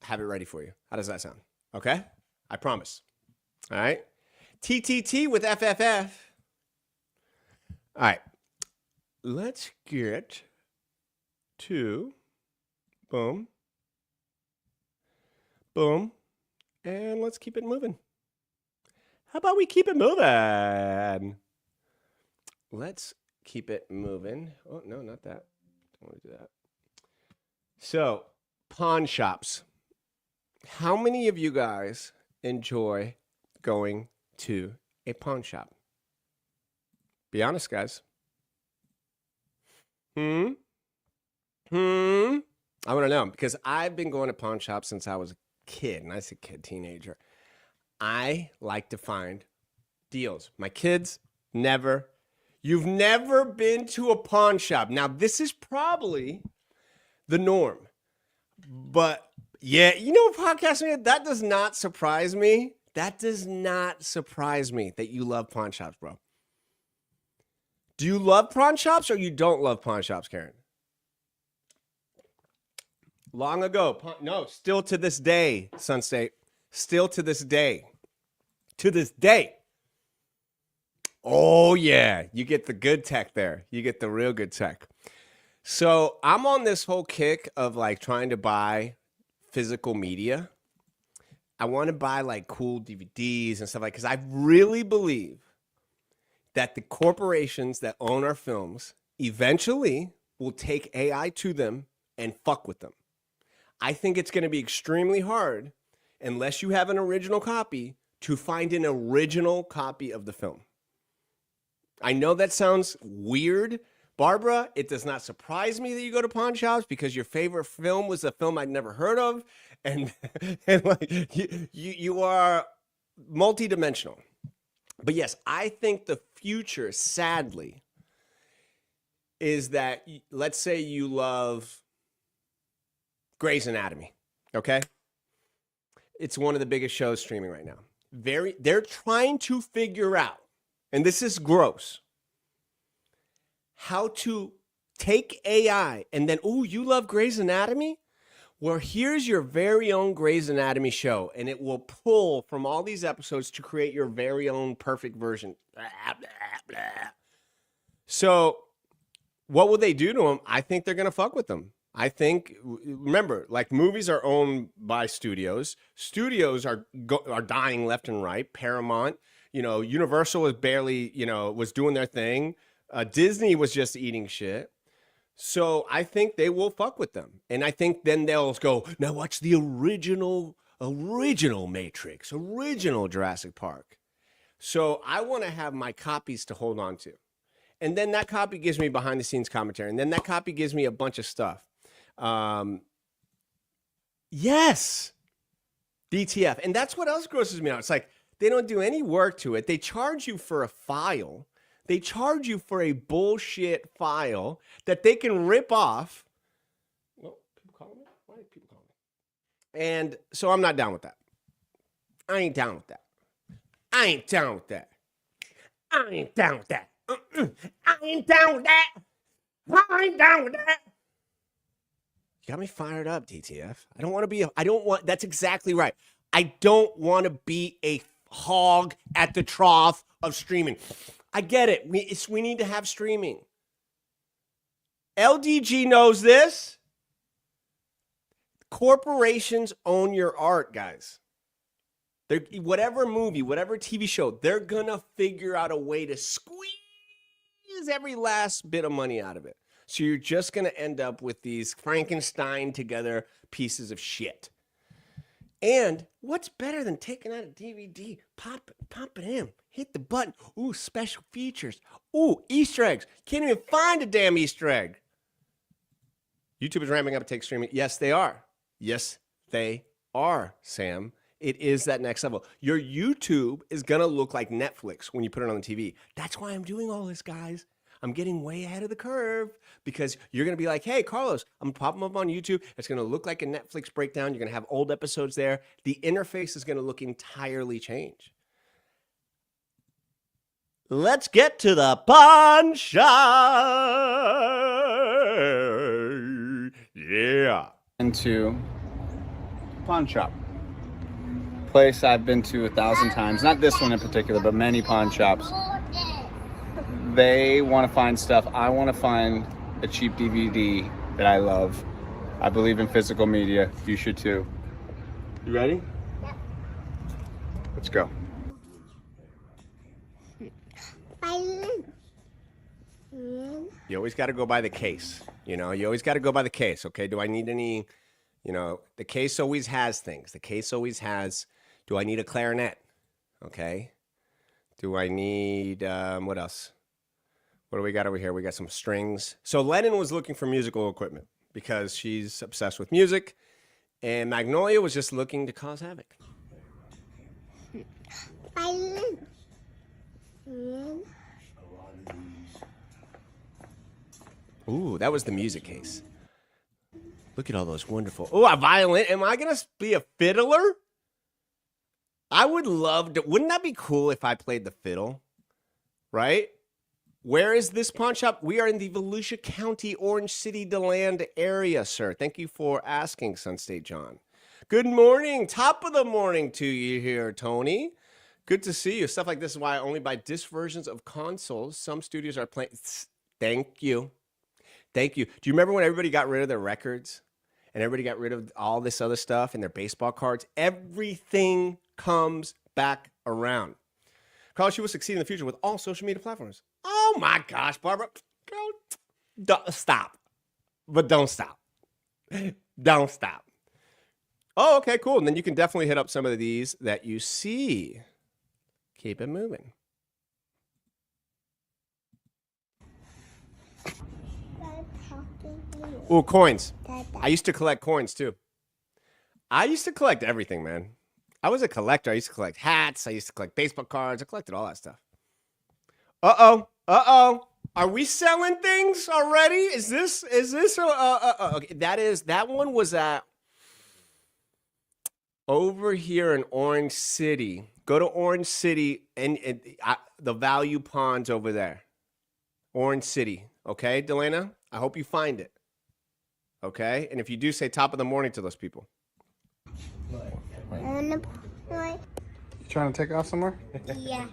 Have it ready for you. How does that sound? Okay? I promise. All right? TTT with FFF. All right. Let's get to boom. Boom. And let's keep it moving. How about we keep it moving? Let's keep it moving. Oh, no, not that. Don't want to do that. So, pawn shops. How many of you guys enjoy going to a pawn shop? Be honest, guys. I want to know because I've been going to pawn shops since I was a kid, and I say kid, teenager. I like to find deals. My kids, never. You've never been to a pawn shop. Now, this is probably the norm. But yeah, you know, podcasting, that does not surprise me. That does not surprise me that you love pawn shops, bro. Do you love pawn shops or you don't love pawn shops, Karen? Long ago. No, still to this day, Sunstate. Still to this day. To this day. Oh, yeah. You get the good tech there. You get the real good tech. So I'm on this whole kick of like trying to buy physical media. I want to buy like cool DVDs and stuff like, because I really believe that the corporations that own our films eventually will take AI to them and fuck with them. I think it's going to be extremely hard, unless you have an original copy, to find an original copy of the film. I know that sounds weird. Barbara, it does not surprise me that you go to pawn shops because your favorite film was a film I'd never heard of. And like you are multidimensional. But yes, I think the future, sadly, is that, let's say you love Grey's Anatomy, okay? It's one of the biggest shows streaming right now. They're trying to figure out, and this is gross, how to take AI and then, oh, you love Grey's Anatomy? Well, here's your very own Grey's Anatomy show, and it will pull from all these episodes to create your very own perfect version. Blah, blah, blah. So what will they do to them? I think they're going to fuck with them. I think, remember, like movies are owned by studios. Studios are dying left and right. Paramount, Universal was barely, was doing their thing. Disney was just eating shit. So I think they will fuck with them. And I think then they'll go, now watch the original Matrix, original Jurassic Park. So I want to have my copies to hold on to. And then that copy gives me behind the scenes commentary. And then that copy gives me a bunch of stuff. Yes. DTF. And that's what else grosses me out. It's like, they don't do any work to it. They charge you for a file. They charge you for a bullshit file that they can rip off. Well, people calling me? Why are people calling me? And so I'm not down with that. I ain't down with that. I ain't down with that. I ain't down with that. I ain't down with that. I ain't down with that. You got me fired up, DTF. That's exactly right. I don't want to be a hog at the trough of streaming. I get it. We need to have streaming. LDG knows this. Corporations own your art, guys. Whatever movie, whatever TV show, they're going to figure out a way to squeeze squeeze every last bit of money out of it. So you're just going to end up with these Frankenstein together pieces of shit. And what's better than taking out a DVD, pop it in, hit the button. Ooh, special features. Ooh, Easter eggs. Can't even find a damn Easter egg. YouTube is ramping up to take streaming. Yes, they are. Yes, they are, Sam. It is that next level. Your YouTube is going to look like Netflix when you put it on the TV. That's why I'm doing all this, guys. I'm getting way ahead of the curve because you're going to be like, hey, Carlos, I'm popping up on YouTube. It's going to look like a Netflix breakdown. You're going to have old episodes there. The interface is going to look entirely changed. Let's get to the pawn shop. Yeah. Into pawn shop. Place I've been to 1,000 times. Not this one in particular, but many pawn shops. They want to find stuff. I want to find a cheap DVD that I love. I believe in physical media. You should too. You ready? Yeah. Let's go. You always got to go by the case. You know, you always got to go by the case. Okay. Do I need any, you know, the case always has things. The case always has, do I need a clarinet? Okay. Do I need, what else? What do we got over here? We got some strings. So Lennon was looking for musical equipment because she's obsessed with music, and Magnolia was just looking to cause havoc. Ooh, that was the music case. Look at all those wonderful. Oh, a violin. Am I going to be a fiddler? I would love to. Wouldn't that be cool if I played the fiddle? Right? Where is this pawn shop? We are in the Volusia County, Orange City, DeLand area, sir. Thank you for asking, Sun State John. Good morning. Top of the morning to you here, Tony. Good to see you. Stuff like this is why I only buy disc versions of consoles. Some studios are playing. Thank you. Thank you. Do you remember when everybody got rid of their records and everybody got rid of all this other stuff and their baseball cards? Everything comes back around. Carlos, you will succeed in the future with all social media platforms. Oh my gosh, Barbara. Girl, stop. But don't stop. Don't stop. Oh, okay, cool. And then you can definitely hit up some of these that you see. Keep it moving. Oh, coins. I used to collect coins too. I used to collect everything, man. I was a collector. I used to collect hats. I used to collect baseball cards. I collected all that stuff. Uh-oh. Uh-oh. Are we selling things already? Is this okay, that one was at over here in Orange City. Go to Orange City and the value pawns over there. Orange City. Okay, Delana? I hope you find it. Okay? And if you do, say top of the morning to those people. You trying to take off somewhere? Yeah.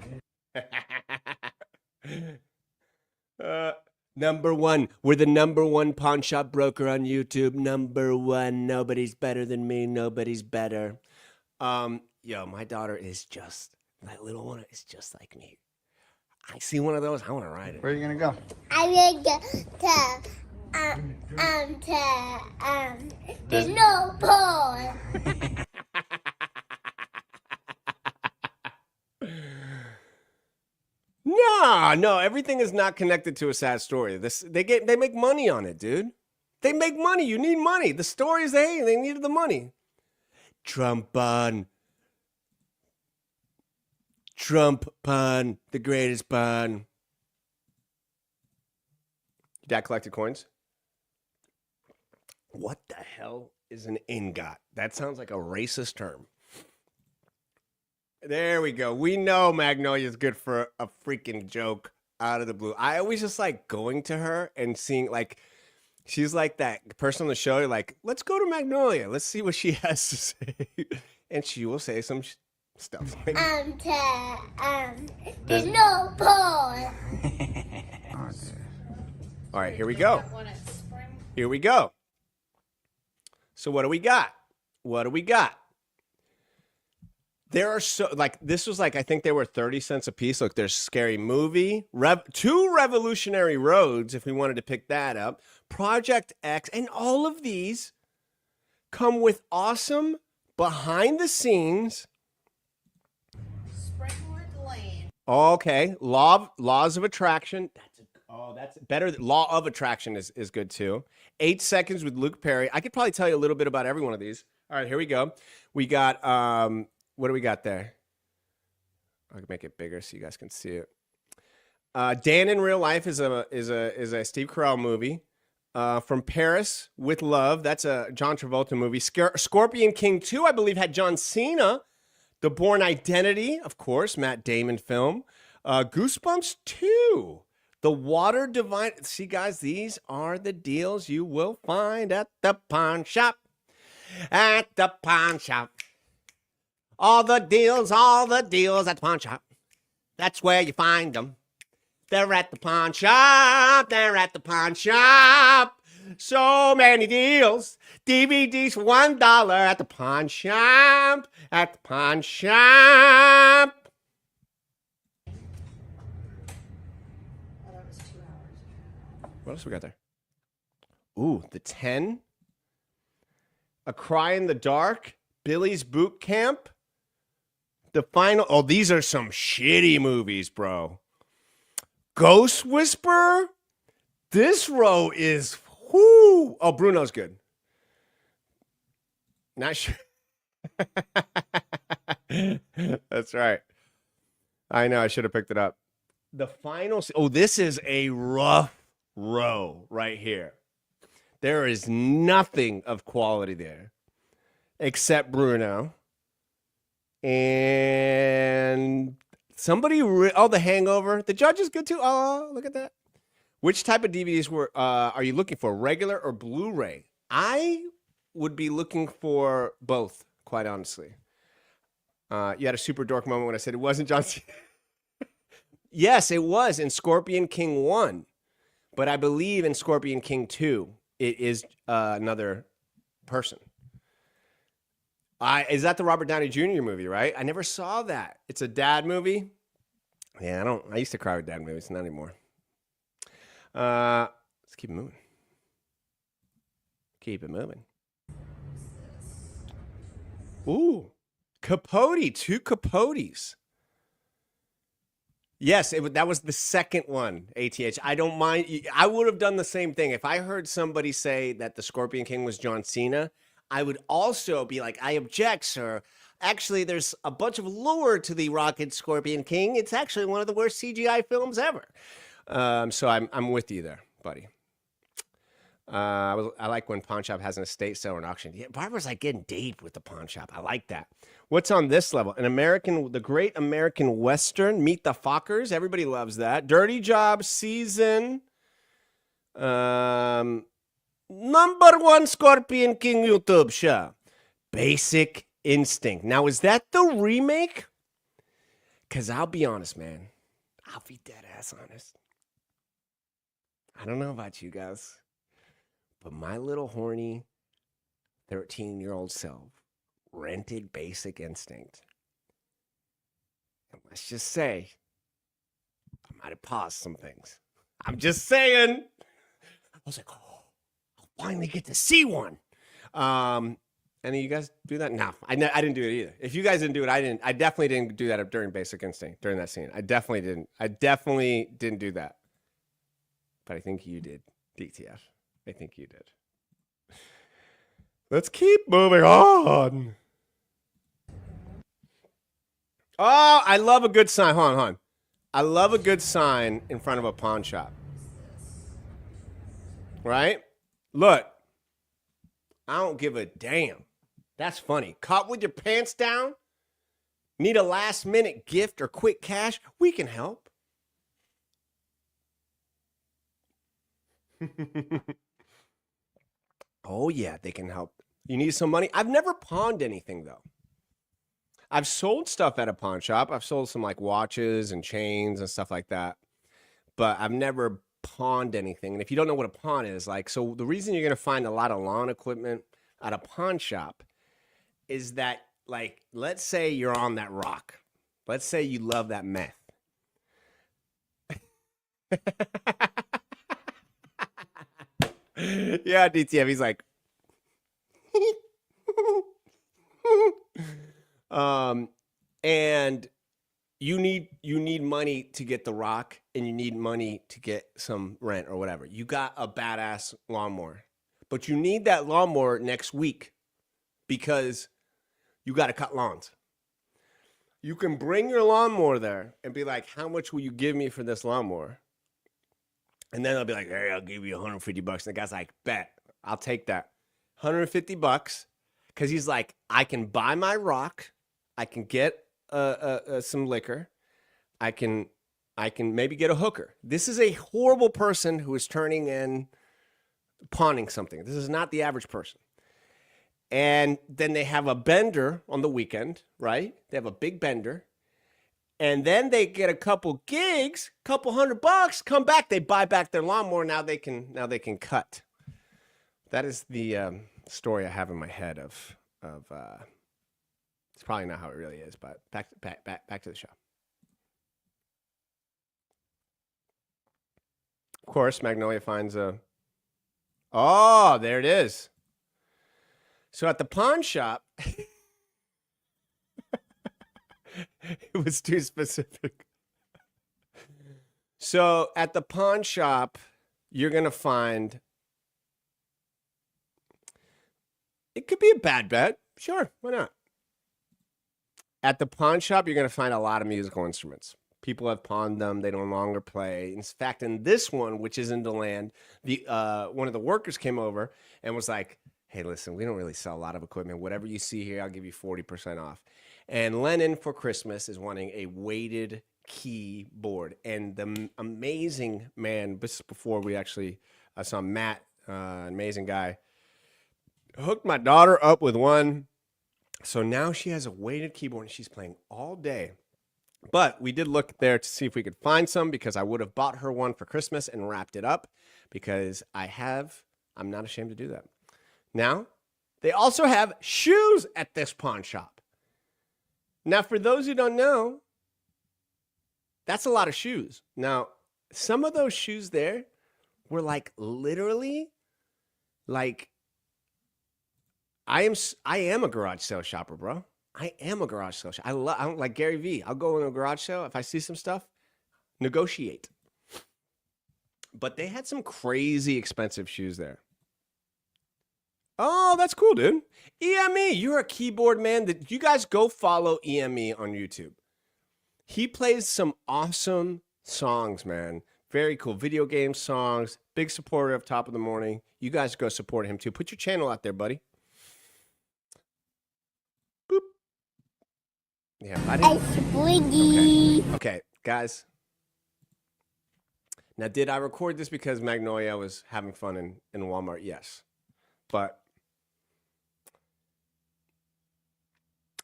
Number one. We're the number one pawn shop broker on YouTube. Number one. Nobody's better than me. Nobody's better. Yo, my daughter is just, that little one is just like me. I see one of those, I want to ride it. Where are you going to go? I'm gonna go there's no pole. No, everything is not connected to a sad story. They make money on it, dude. They make money. You need money. The story is they needed the money. Trump pun, the greatest pun. Your dad collected coins? What the hell is an ingot? That sounds like a racist term. There we go. We know Magnolia's good for a freaking joke out of the blue. I always just like going to her and seeing, like, she's like that person on the show. You're like, let's go to Magnolia. Let's see what she has to say. And she will say some stuff. There's no pole. All right, here we go. Here we go. So what do we got? There are this was I think they were 30 cents a piece. Look, there's Scary Movie, two Revolutionary Roads, if we wanted to pick that up, Project X, and all of these come with awesome behind the scenes. Springwood Lane. Okay, laws of attraction. That's better. Law of Attraction is good too. 8 Seconds with Luke Perry. I could probably tell you a little bit about every one of these. All right, here we go. We got what do we got there? I can make it bigger so you guys can see it. Dan in Real Life is a Steve Carell movie. From Paris with Love. That's a John Travolta movie. Scorpion King 2, I believe, had John Cena. The Bourne Identity, of course, Matt Damon film. Goosebumps 2. The Water Divine. See, guys, these are the deals you will find at the pawn shop. At the pawn shop. All the deals at the pawn shop. That's where you find them. They're at the pawn shop. They're at the pawn shop. So many deals. DVDs for $1 at the pawn shop. At the pawn shop. What else we got there? Ooh, the 10. A Cry in the Dark. Billy's Boot Camp. The Final. Oh, these are some shitty movies, bro. Ghost Whisperer. This row is. Whoo. Oh, Bruno's good. Not sure. That's right. I know. I should have picked it up. The Final. Oh, this is a rough row right here. There is nothing of quality there except Bruno. And somebody, The Hangover. The Judge is good too. Oh, look at that. Which type of DVDs are you looking for, regular or Blu-ray? I would be looking for both, quite honestly. You had a super dork moment when I said it wasn't John Cena. Yes, it was in Scorpion King 1. But I believe in Scorpion King 2, it is another person. Is that the Robert Downey Jr. movie, right? I never saw that. It's a dad movie. Yeah, I used to cry with dad movies, not anymore. Let's keep it moving. Keep it moving. Ooh, Capote, 2 Capotes. Yes, that was the second one, ATH. I don't mind. I would have done the same thing. If I heard somebody say that the Scorpion King was John Cena, I would also be like, I object, sir. Actually, there's a bunch of lore to the Rocket Scorpion King. It's actually one of the worst CGI films ever. So I'm with you there, buddy. I like when pawn shop has an estate sale or an auction. Yeah, Barbara's like getting deep with the pawn shop. I like that. What's on this level? The Great American Western, Meet the Fockers. Everybody loves that. Dirty Job season. #1 Scorpion King YouTube show. Basic Instinct. Now, is that the remake? Because I'll be honest, man. I'll be dead ass honest. I don't know about you guys, but my little horny 13-year-old self rented Basic Instinct. And let's just say, I might have paused some things. I'm just saying. I was like, oh, I'll finally get to see one. Any of you guys do that? No, I didn't do it either. If you guys didn't do it, I didn't. I definitely didn't do that during Basic Instinct, during that scene. I definitely didn't. I definitely didn't do that. But I think you did, DTF. I think you did. Let's keep moving on. Oh, I love a good sign. Hold on. I love a good sign in front of a pawn shop. Right? Look. I don't give a damn. That's funny. Caught with your pants down? Need a last-minute gift or quick cash? We can help. Oh, yeah, they can help. You need some money? I've never pawned anything, though. I've sold stuff at a pawn shop. I've sold some, like, watches and chains and stuff like that. But I've never pawned anything. And if you don't know what a pawn is, like, so the reason you're going to find a lot of lawn equipment at a pawn shop is that like, let's say you're on that rock. Let's say you love that meth. Yeah, DTF. He's like, and you need money to get the rock, and you need money to get some rent or whatever. You got a badass lawnmower, but you need that lawnmower next week because you got to cut lawns. You can bring your lawnmower there and be like, how much will you give me for this lawnmower? And then they'll be like, hey, I'll give you $150. And the guy's like, bet, I'll take that. $150. Because he's like, I can buy my rock. I can get some liquor. I can maybe get a hooker. This is a horrible person who is turning in, pawning something. This is not the average person. And then they have a bender on the weekend, right? They have a big bender. And then they get a couple gigs, couple $100, come back, they buy back their lawnmower. Now they can cut. That is the story I have in my head of it's probably not how it really is, but back to the show. Of course, Magnolia finds oh, there it is. So at the pawn shop, it was too specific. So at the pawn shop, you're going to find, it could be a bad bet. Sure, why not? At the pawn shop, you're going to find a lot of musical instruments. People have pawned them. They no longer play. In fact, in this one, which is in DeLand, one of the workers came over and was like, hey, listen, we don't really sell a lot of equipment. Whatever you see here, I'll give you 40% off. And Lennon for Christmas is wanting a weighted keyboard. And the amazing man, this is before we actually saw Matt, amazing guy, hooked my daughter up with one. So now she has a weighted keyboard and she's playing all day. But we did look there to see if we could find some because I would have bought her one for Christmas and wrapped it up because I'm not ashamed to do that. Now, they also have shoes at this pawn shop. Now, for those who don't know, that's a lot of shoes. Now, some of those shoes there were like literally like I am a garage sale shopper, bro. I am a garage sale shopper. I don't like Gary Vee. I'll go in a garage sale if I see some stuff, negotiate. But they had some crazy expensive shoes there. Oh, that's cool, dude. EME, you're a keyboard man. You guys go follow EME on YouTube. He plays some awesome songs, man. Very cool video game songs. Big supporter of Top of the Morning. You guys go support him too. Put your channel out there, buddy. Boop. Yeah, I didn't. Okay, guys. Now, did I record this because Magnolia was having fun in Walmart? Yes. But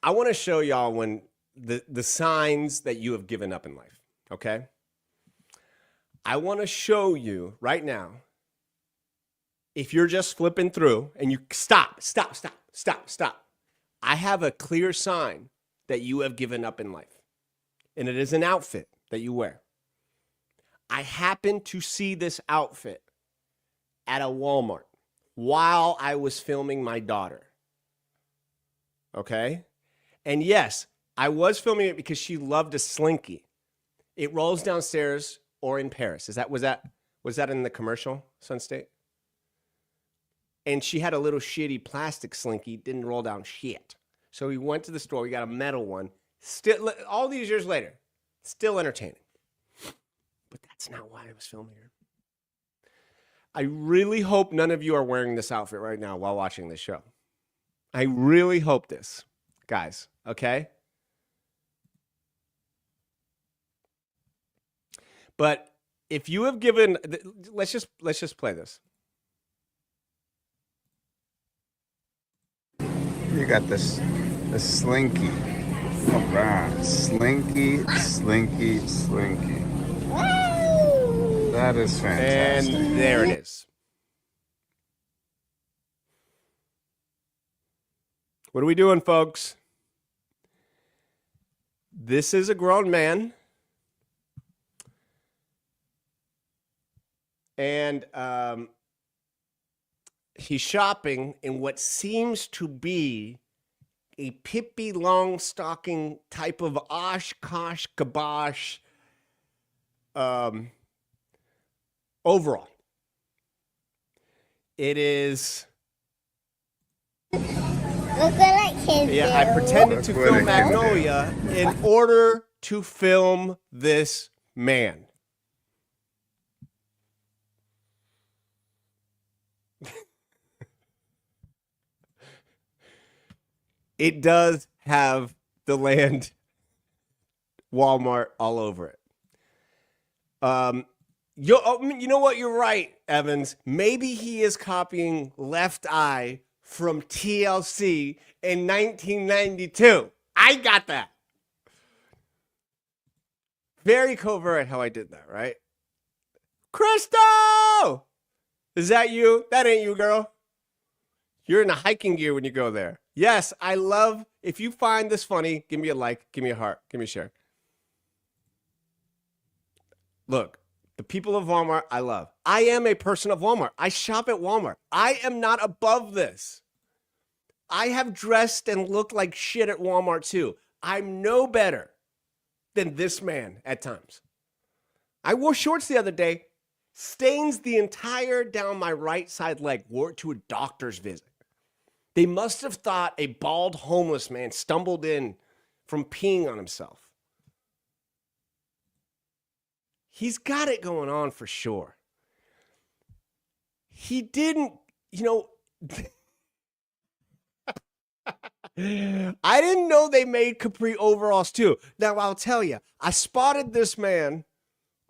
I want to show y'all when the signs that you have given up in life, okay? I want to show you right now, if you're just flipping through and you stop. I have a clear sign that you have given up in life, and it is an outfit that you wear. I happened to see this outfit at a Walmart while I was filming my daughter. Okay? And yes, I was filming it because she loved a slinky. It rolls downstairs or in Paris. Was that in the commercial, Sun State? And she had a little shitty plastic slinky, didn't roll down shit. So we went to the store, we got a metal one. Still, all these years later, still entertaining. But that's not why I was filming her. I really hope none of you are wearing this outfit right now while watching this show. I really hope this, guys, okay? But if you have given, let's just play this. You got this slinky around. Slinky. That is fantastic. And there it is. What are we doing, folks? This is a grown man. And he's shopping in what seems to be a Pippi Longstocking type of Oshkosh kabosh overall. It is. Look what I can do. Yeah, I pretended to film Magnolia in order to film this man. It does have the land Walmart all over it. You know what? You're right, Evans. Maybe he is copying Left Eye from TLC in 1992. I got that. Very covert how I did that, right? Crystal! Is that you? That ain't you, girl. You're in a hiking gear when you go there. Yes, I love, if you find this funny, give me a like, give me a heart, give me a share. Look, the people of Walmart, I love. I am a person of Walmart. I shop at Walmart. I am not above this. I have dressed and looked like shit at Walmart too. I'm no better than this man at times. I wore shorts the other day, stains the entire down my right side leg, wore it to a doctor's visit. They must have thought a bald homeless man stumbled in from peeing on himself. He's got it going on for sure. He didn't, I didn't know they made capri overalls too. Now, I'll tell you, I spotted this man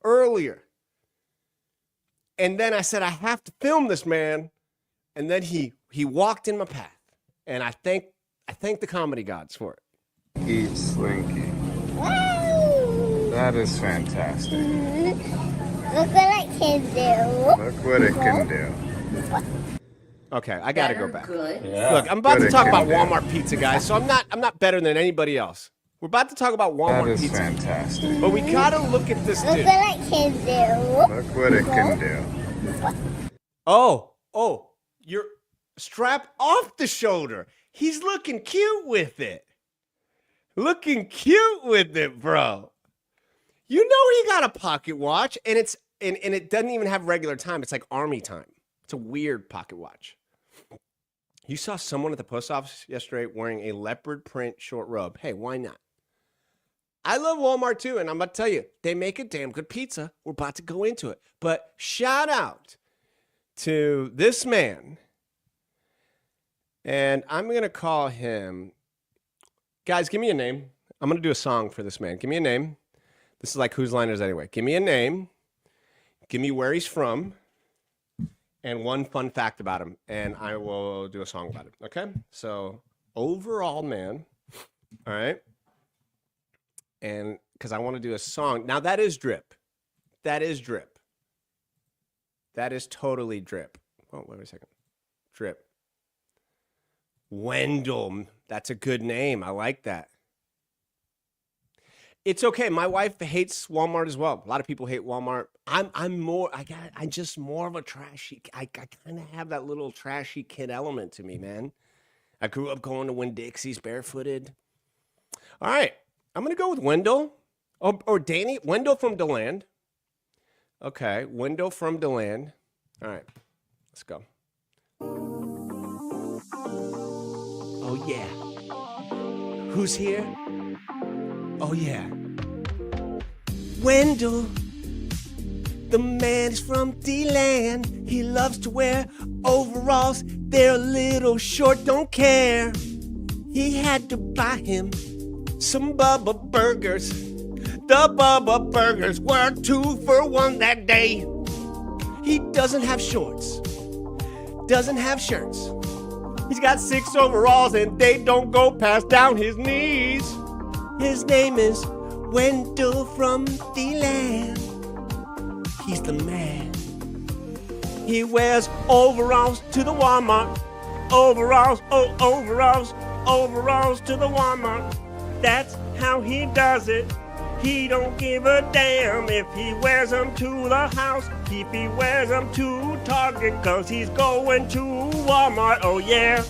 earlier. And then I said, I have to film this man. And then he walked in my path. And I thank the comedy gods for it. Eat Slinky. That is fantastic. Look what I can do. Look what it can do. Okay, I gotta go back. Good. Yeah. Look, I'm about to What it talk can about do. Walmart pizza, guys. So I'm not better than anybody else. We're about to talk about Walmart That is pizza. fantastic. But we gotta look at this Look dude. what I can do. Look what it can do. Oh, you're strap off the shoulder. He's looking cute with it. Looking cute with it, bro. You know he got a pocket watch, and it doesn't even have regular time. It's like army time. It's a weird pocket watch. You saw someone at the post office yesterday wearing a leopard print short robe. Hey, why not? I love Walmart too, and I'm about to tell you, they make a damn good pizza. We're about to go into it. But shout out to this man, and I'm going to call him. Guys, give me a name. I'm going to do a song for this man. Give me a name. This is like Whose Line Is It Anyway? Give me a name. Give me where he's from. And one fun fact about him. And I will do a song about it. Okay? So, overall, man. All right? And because I want to do a song. Now, that is drip. That is drip. That is totally drip. Oh, wait a second. Drip. Wendell. That's a good name. I like that. It's okay. My wife hates Walmart as well. A lot of people hate Walmart. I'm just more of a trashy. I kind of have that little trashy kid element to me, man. I grew up going to Winn-Dixie's barefooted. All right. I'm going to go with Wendell. Or Danny. Wendell from DeLand. Okay. Wendell from DeLand. All right. Let's go. Oh, yeah. Who's here? Oh, yeah. Wendell, the man is from D-Land. He loves to wear overalls. They're a little short, don't care. He had to buy him some Bubba Burgers. The Bubba Burgers were 2 for 1 that day. He doesn't have shorts, doesn't have shirts. He's got 6 overalls and they don't go past down his knees. His name is Wendell from D-Land. He's the man. He wears overalls to the Walmart. Overalls, oh, overalls, overalls to the Walmart. That's how he does it. He don't give a damn if he wears them to the house, if he wears them to Target, cause he's going to Walmart, oh yeah.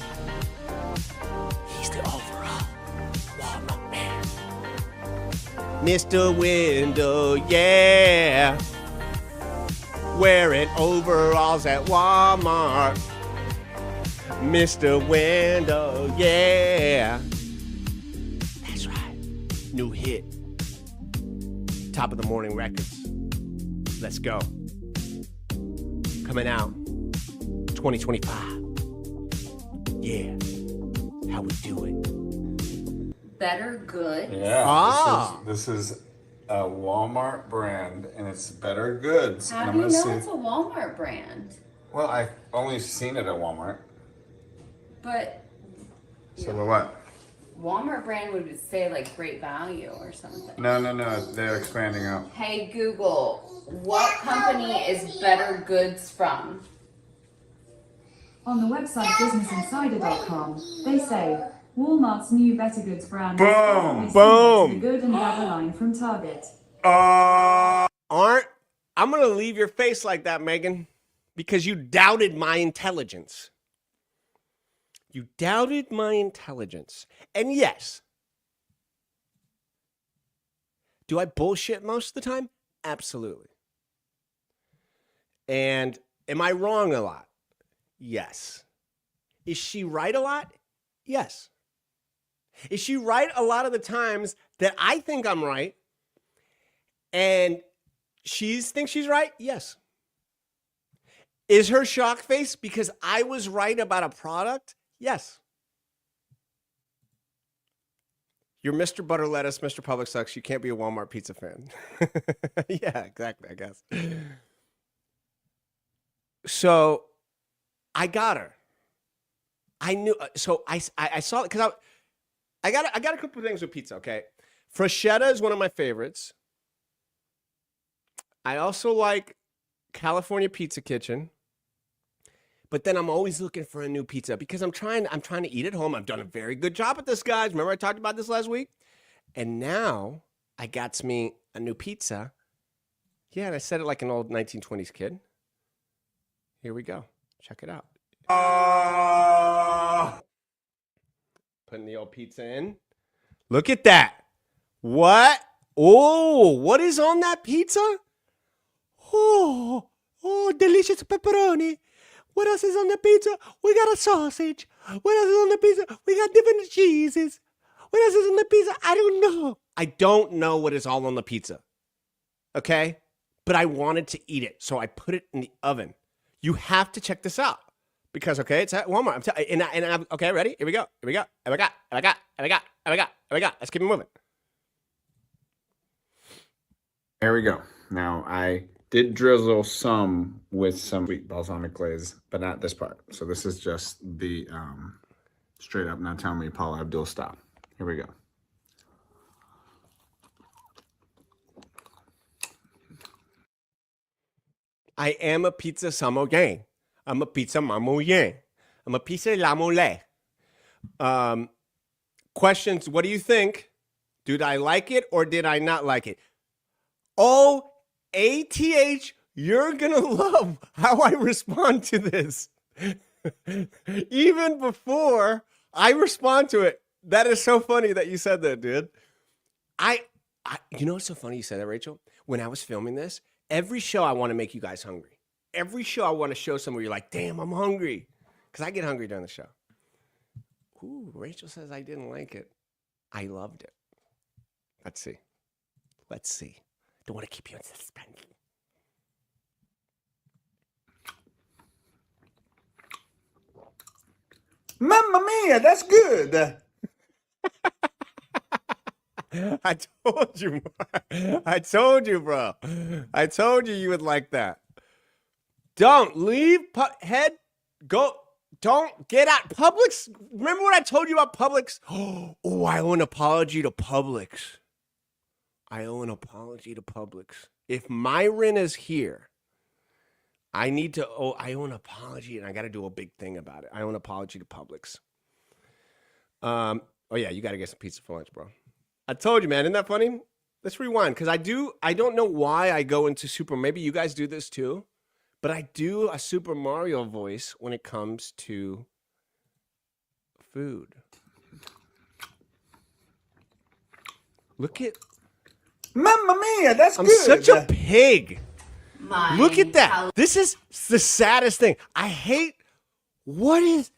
He's the overall Walmart man. Mr. Window, yeah. Wearing overalls at Walmart. Mr. Window, yeah. That's right. New hit. Top of the Morning Records. Let's go. Coming out 2025. Yeah. How we do it. Better Good. Yeah. Ah. This is a Walmart brand, and it's Better Goods. How and do you know see. it's a Walmart brand? Well, I've only seen it at Walmart. But So what? Walmart brand would say like Great Value or something. No. They're expanding out. Hey Google, what company is Better Goods from? On the website businessinsider.com, they say Walmart's new Better Goods brand Boom! is Boom! the good and bad line from Target. I'm gonna leave your face like that, Megan, because you doubted my intelligence. You doubted my intelligence. And yes, do I bullshit most of the time? Absolutely. And am I wrong a lot? Yes. Is she right a lot? Yes. Is she right a lot of the times that I think I'm right and she thinks she's right? Yes. Is her shock face because I was right about a product? Yes. You're Mr. Butter Lettuce, Mr. Public Sucks. You can't be a Walmart pizza fan. Yeah, exactly, I guess. So I got her. I knew. So I saw it because I got a couple of things with pizza. Okay, Freschetta is one of my favorites. I also like California Pizza Kitchen. But then I'm always looking for a new pizza because I'm trying to eat at home. I've done a very good job at this, guys. Remember I talked about this last week? And now I got me a new pizza. Yeah, and I said it like an old 1920s kid. Here we go. Check it out. Putting the old pizza in. Look at that. What? Oh, what is on that pizza? Oh, delicious pepperoni. What else is on the pizza? We got a sausage. What else is on the pizza? We got different cheeses. What else is on the pizza? I don't know. I don't know what is all on the pizza. Okay? But I wanted to eat it, so I put it in the oven. You have to check this out. Because, okay, it's at Walmart. Okay, ready? Here we go. Here we go. Oh my God. Let's keep it moving. There we go. Now, I did drizzle some with some sweet balsamic glaze, but not this part. So this is just the straight up, now tell me Paula Abdul style. Here we go. I am a pizza samoyed. I'm a pizza mamoyed. I'm a pizza la mole. Questions, what do you think? Did I like it or did I not like it? Oh, ATH, you're going to love how I respond to this. Even before I respond to it. That is so funny that you said that, dude. You know what's so funny you said that, Rachel? When I was filming this, every show I want to make you guys hungry. Every show I want to show somewhere you're like, damn, I'm hungry. Because I get hungry during the show. Ooh, Rachel says I didn't like it. I loved it. Let's see. Don't want to keep you in suspense. Mamma mia, that's good. I told you, bro. I told you would like that. Don't leave head. Go. Don't get out. Publix. Remember what I told you about Publix? Oh, I owe an apology to Publix. If Myron is here, I owe an apology, and I got to do a big thing about it. I owe an apology to Publix. Oh yeah, you got to get some pizza for lunch, bro. I told you, man. Isn't that funny? Let's rewind because I don't know why I go into maybe you guys do this too, but I do a Super Mario voice when it comes to food. Look at. Mamma mia, that's I'm good. such a pig. Look at that. This is the saddest thing. I hate. What is.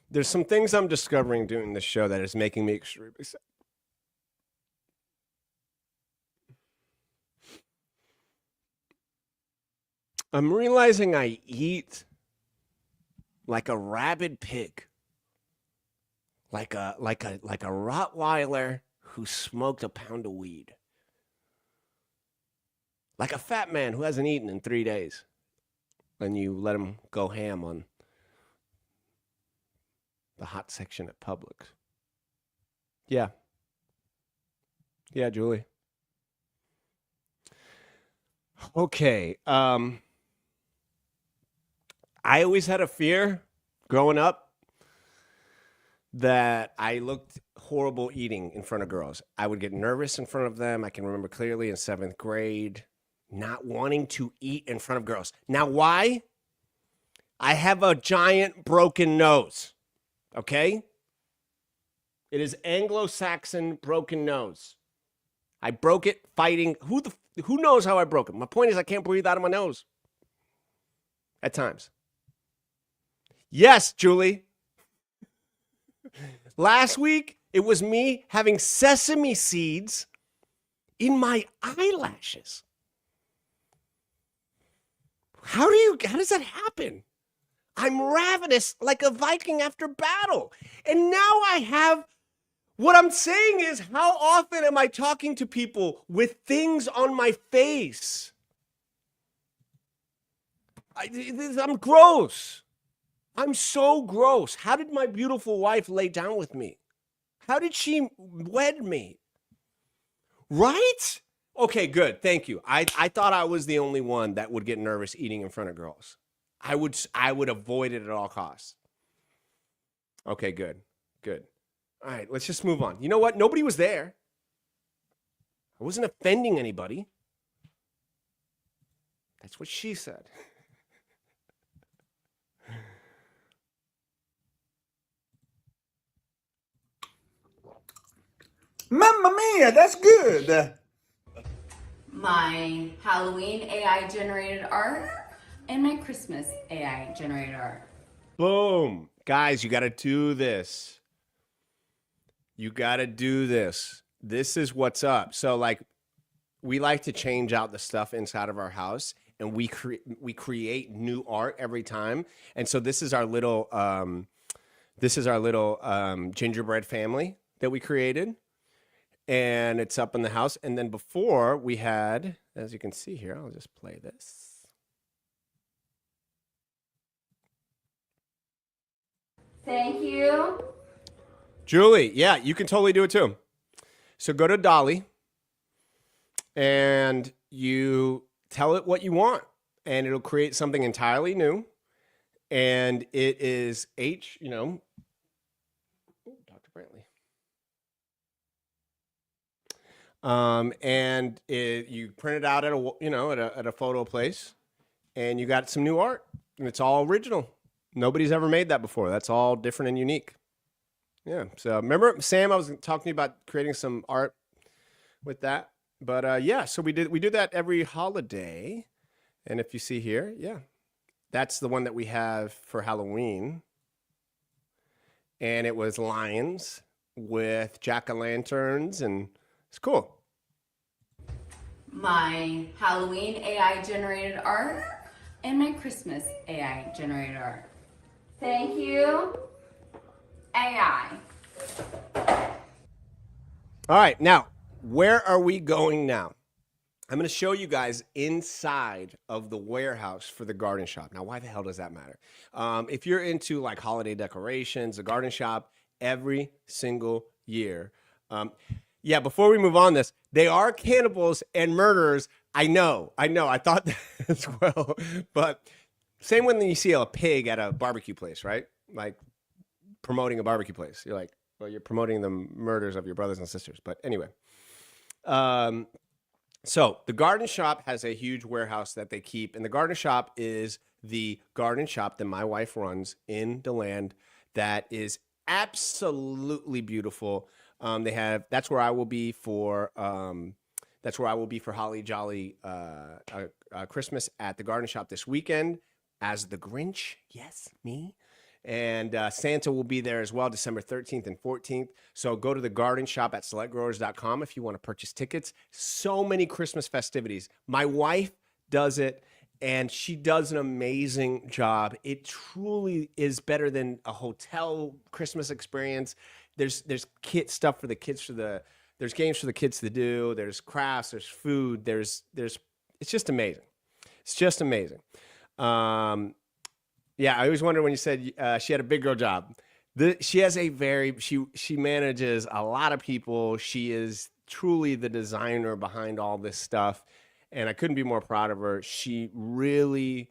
There's some things I'm discovering doing this show that is making me extremely sad. I'm realizing I eat like a rabid pig. Like a Rottweiler who smoked a pound of weed. Like a fat man who hasn't eaten in 3 days. And you let him go ham on the hot section at Publix. Yeah. Yeah, Julie. Okay. I always had a fear growing up that I looked horrible eating in front of girls. I would get nervous in front of them. I can remember clearly in 7th grade not wanting to eat in front of girls. Now, why? I have a giant broken nose. Okay? It is Anglo-Saxon broken nose. I broke it fighting. Who knows how I broke it? My point is I can't breathe out of my nose. At times. Yes, Julie. Last week, it was me having sesame seeds in my eyelashes. How does that happen? I'm ravenous like a Viking after battle. And now I have, what I'm saying is, how often am I talking to people with things on my face? I'm gross. I'm so gross. How did my beautiful wife lay down with me? How did she wed me? Right? Okay, good. Thank you. I thought I was the only one that would get nervous eating in front of girls. I would avoid it at all costs. Okay, good. Good. All right, let's just move on. You know what? Nobody was there. I wasn't offending anybody. That's what she said. Mamma mia, that's good. My Halloween AI generated art and my Christmas AI generated art. Boom. Guys, you got to do this. You got to do this. This is what's up. So, like, we like to change out the stuff inside of our house, and we create new art every time. And so this is our little gingerbread family that we created. And it's up in the house. And then before we had, as you can see here, I'll just play this. Thank you. Julie, yeah, you can totally do it too. So go to Dolly and you tell it what you want and it'll create something entirely new. And it is Dr. Brantley. And you print it out at a photo place, and you got some new art, and it's all original. Nobody's ever made that before. That's all different and unique. Yeah. So remember, Sam, I was talking to you about creating some art with that. But yeah, so we do that every holiday, and if you see here, yeah, that's the one that we have for Halloween, and it was lions with jack-o'-lanterns, and it's cool. My Halloween AI generated art and my Christmas AI generated art. Thank you, AI. All right, now, where are we going now? I'm going to show you guys inside of the warehouse for the garden shop. Now, why the hell does that matter? If you're into like holiday decorations, the garden shop, every single year. Yeah, before we move on this, they are cannibals and murderers, I know. I thought that as well. But same when you see a pig at a barbecue place, right? Like promoting a barbecue place. You're like, well, you're promoting the murders of your brothers and sisters. But anyway. So the garden shop has a huge warehouse that they keep. And the garden shop is the garden shop that my wife runs in DeLand that is absolutely beautiful. That's where I will be for Holly Jolly Christmas at the garden shop this weekend as the Grinch. Yes, me. And Santa will be there as well, December 13th and 14th. So go to the garden shop at selectgrowers.com if you want to purchase tickets. So many Christmas festivities. My wife does it, and she does an amazing job. It truly is better than a hotel Christmas experience. There's kit stuff for the kids there's games for the kids to do. There's crafts. There's food. It's just amazing. It's just amazing. Yeah, I always wondered when you said she had a big girl job. She has she manages a lot of people. She is truly the designer behind all this stuff, and I couldn't be more proud of her. She really,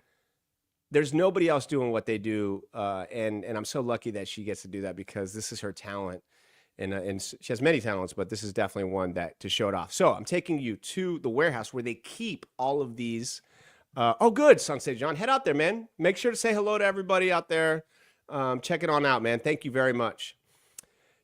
there's nobody else doing what they do, and I'm so lucky that she gets to do that because this is her talent, and she has many talents, but this is definitely one that to show it off. So I'm taking you to the warehouse where they keep all of these. Oh, good, Sunset John. Head out there, man. Make sure to say hello to everybody out there. Check it on out, man. Thank you very much.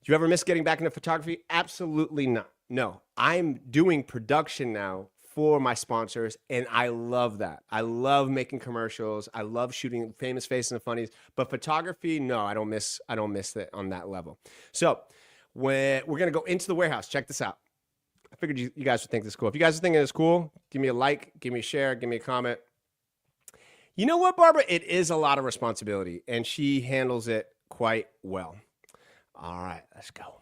Do you ever miss getting back into photography? Absolutely not. No, I'm doing production now for my sponsors, and I love that. I love making commercials. I love shooting Famous Faces and Funnies. But photography, no, I don't miss it on that level. So we're going to go into the warehouse. Check this out. I figured you guys would think this is cool. If you guys are thinking it's cool, give me a like, give me a share, give me a comment. You know what, Barbara? It is a lot of responsibility, and she handles it quite well. All right, let's go.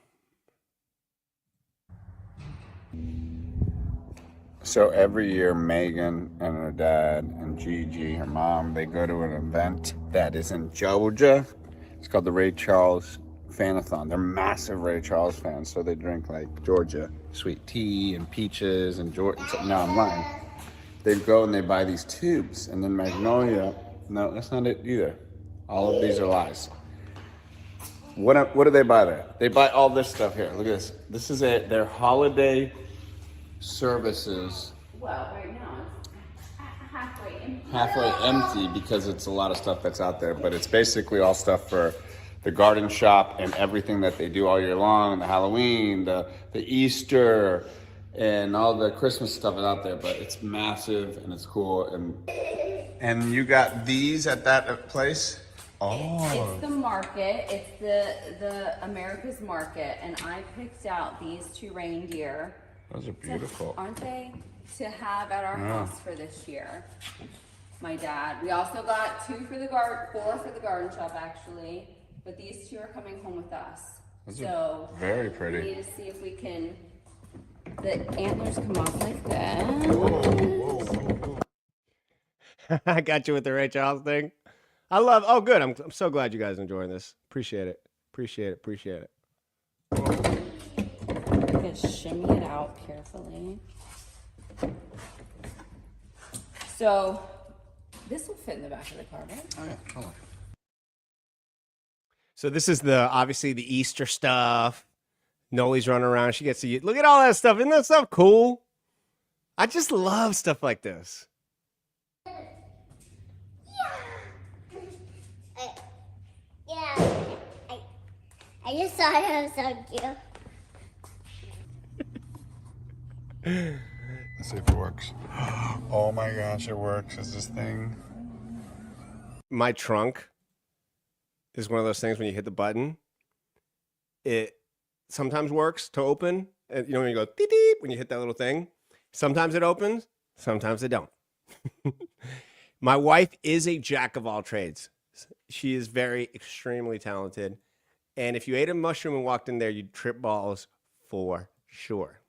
So every year, Megan and her dad and Gigi, her mom, they go to an event that is in Georgia. It's called the Ray Charles Fanathon. They're massive Ray Charles fans, so they drink like Georgia sweet tea and peaches and Georgia. No, I'm lying. They go and they buy these tubes, and then Magnolia. No, that's not it either. All of these are lies. What do they buy there? They buy all this stuff here. Look at this. This is their holiday services. Well, right now it's halfway empty because it's a lot of stuff that's out there, but it's basically all stuff for the garden shop and everything that they do all year long, the Halloween, the Easter, and all the Christmas stuff is out there, but it's massive and it's cool. And you got these at that place? Oh. It's the market. It's the America's Market, and I picked out these two reindeer. Those are beautiful. Aren't they? To have at our house for this year. My dad. We also got 4 for the garden shop actually, but these 2 are coming home with us. Those are very pretty. We need to see if we can. The antlers come off like that. I got you with the Ray Charles thing. Oh, good. I'm so glad you guys are enjoying this. Appreciate it. Appreciate it. I'm gonna shimmy it out carefully. So this will fit in the back of the car, right? Oh yeah, hold on. So this is obviously the Easter stuff. Noli's running around. She gets to look at all that stuff. Isn't that stuff cool? I just love stuff like this. I just thought it was so cute. Let's see if it works. Oh my gosh, it works. Is this thing? My trunk is one of those things when you hit the button, it sometimes works to open. And you know when you go beep beep when you hit that little thing? Sometimes it opens, sometimes it don't. My wife is a jack of all trades. She is extremely talented. And if you ate a mushroom and walked in there, you'd trip balls for sure.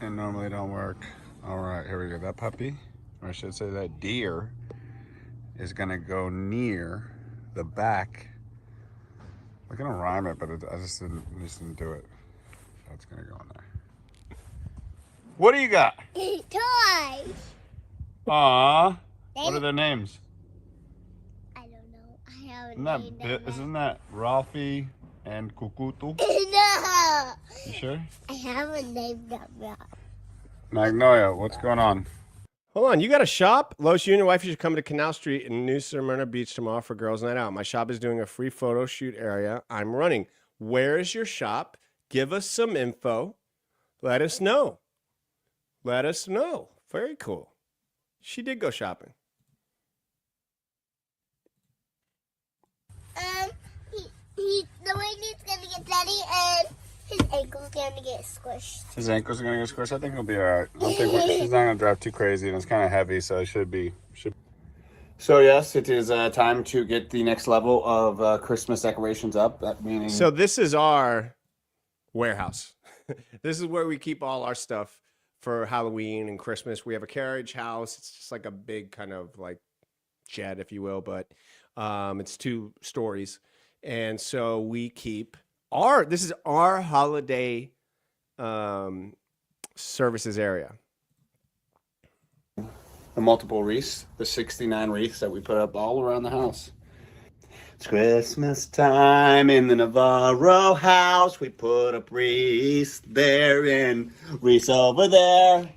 And normally don't work. All right, here we go. That puppy, or I should say that deer, is gonna go near the back. We're gonna rhyme it, but I just didn't do it. That's gonna go in there. What do you got? Toys. Aw. What are their names? I don't know. I haven't Isn't that, named them. isn't that Ralphie and Kukutu? No. You sure? I haven't named them yet. Magnolia, what's going on? Hold on, you got a shop? Lois, you and your wife should come to Canal Street in New Smyrna Beach tomorrow for Girls Night Out. My shop is doing a free photo shoot area I'm running. Where is your shop? Give us some info. Let us know. Let us know. Very cool. She did go shopping. The way he's gonna get daddy and his ankle's gonna get squished. His ankle's gonna get squished. I think he'll be alright. I don't think she's not gonna drive too crazy, and it's kind of heavy, so it should be. So yes, it is time to get the next level of Christmas decorations up. That meaning. So this is our warehouse. This is where we keep all our stuff for Halloween and Christmas. We have a carriage house. It's just like a big kind of like shed, if you will, but it's 2 stories. And so we keep this is our holiday services area. The multiple wreaths, the 69 wreaths that we put up all around the house. It's Christmas time in the Navarro house. We put up wreaths there and wreaths over there.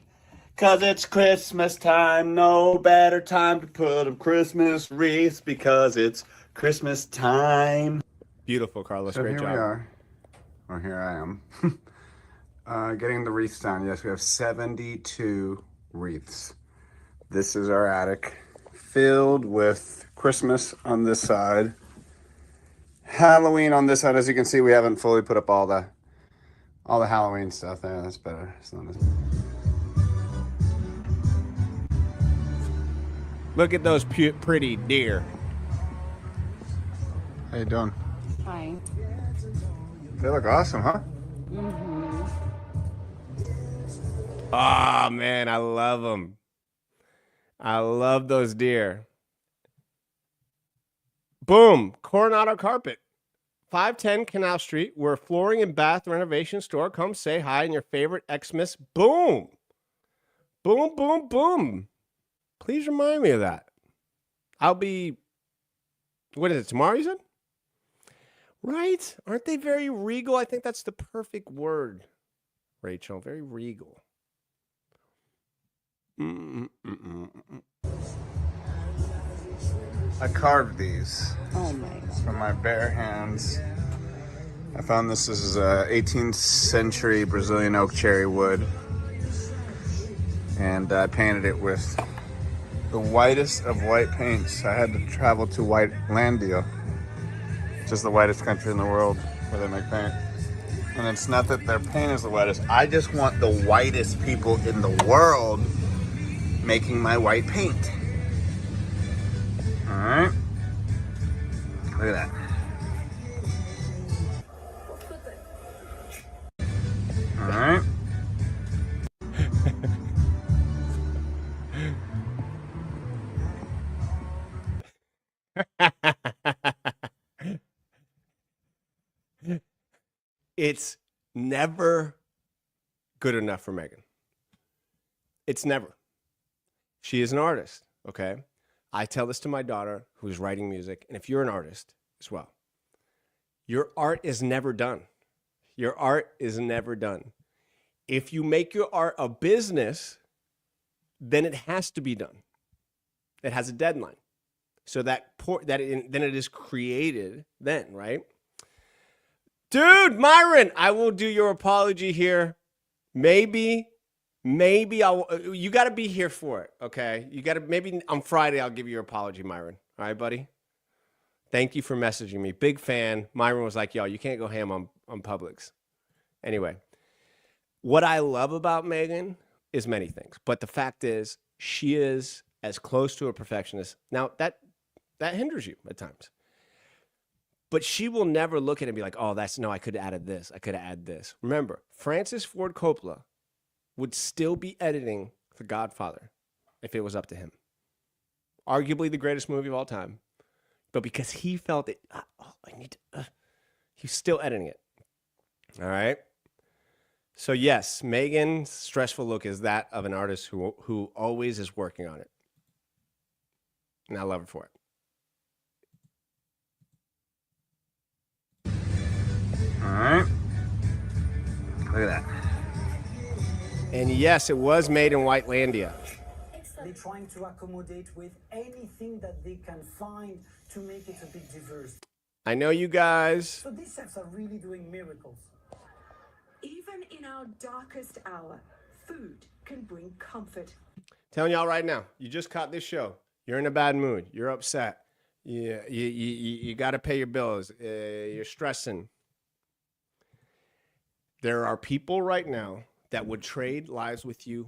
'Cause it's Christmas time, no better time to put up Christmas wreaths because it's Christmas time. Beautiful, Carlos. So Great here job. we are. Or here I am. Getting the wreaths down. Yes, we have 72 wreaths. This is our attic, filled with Christmas on this side, Halloween on this side. As you can see, we haven't fully put up all the Halloween stuff there. That's better. It's not as... Look at those pretty deer. How you doing? Fine. They look awesome, huh? Oh, man, I love them. I love those deer. Boom. Coronado Carpet. 510 Canal Street. We're a flooring and bath renovation store. Come say hi in your favorite Xmas. Boom. Boom, boom, boom. Please remind me of that. I'll be, what is it, tomorrow you said? Right? Aren't they very regal? I think that's the perfect word, Rachel. Very regal. I carved these. Oh my God. From my bare hands. I found this is a 18th century Brazilian oak cherry wood. And I painted it with the whitest of white paints. I had to travel to Whitelandia, which is the whitest country in the world where they make paint. And it's not that their paint is the whitest. I just want the whitest people in the world making my white paint. All right. Look at that. All right. It's never good enough for Megan. It's never. She is an artist, okay? I tell this to my daughter who's writing music, and if you're an artist as well, your art is never done. Your art is never done. If you make your art a business, then it has to be done. It has a deadline. So then it is created then, right? Dude, Myron, I will do your apology here. Maybe you got to be here for it, okay? You got to, maybe on Friday I'll give you your apology, Myron. All right, buddy? Thank you for messaging me. Big fan. Myron was like, yo, you can't go ham on Publix. Anyway, what I love about Megan is many things, but the fact is she is as close to a perfectionist. Now, that hinders you at times. But she will never look at it and be like, oh, I could have added this. I could have added this. Remember, Francis Ford Coppola would still be editing The Godfather if it was up to him. Arguably the greatest movie of all time. But because he felt it, he's still editing it. All right? So yes, Megan's stressful look is that of an artist who always is working on it. And I love her for it. All right. Look at that. And yes, it was made in Whitelandia. They're trying to accommodate with anything that they can find to make it a bit diverse. I know you guys. So these chefs are really doing miracles. Even in our darkest hour, food can bring comfort. Telling y'all right now, you just caught this show. You're in a bad mood. You're upset. You got to pay your bills. You're stressing. There are people right now that would trade lives with you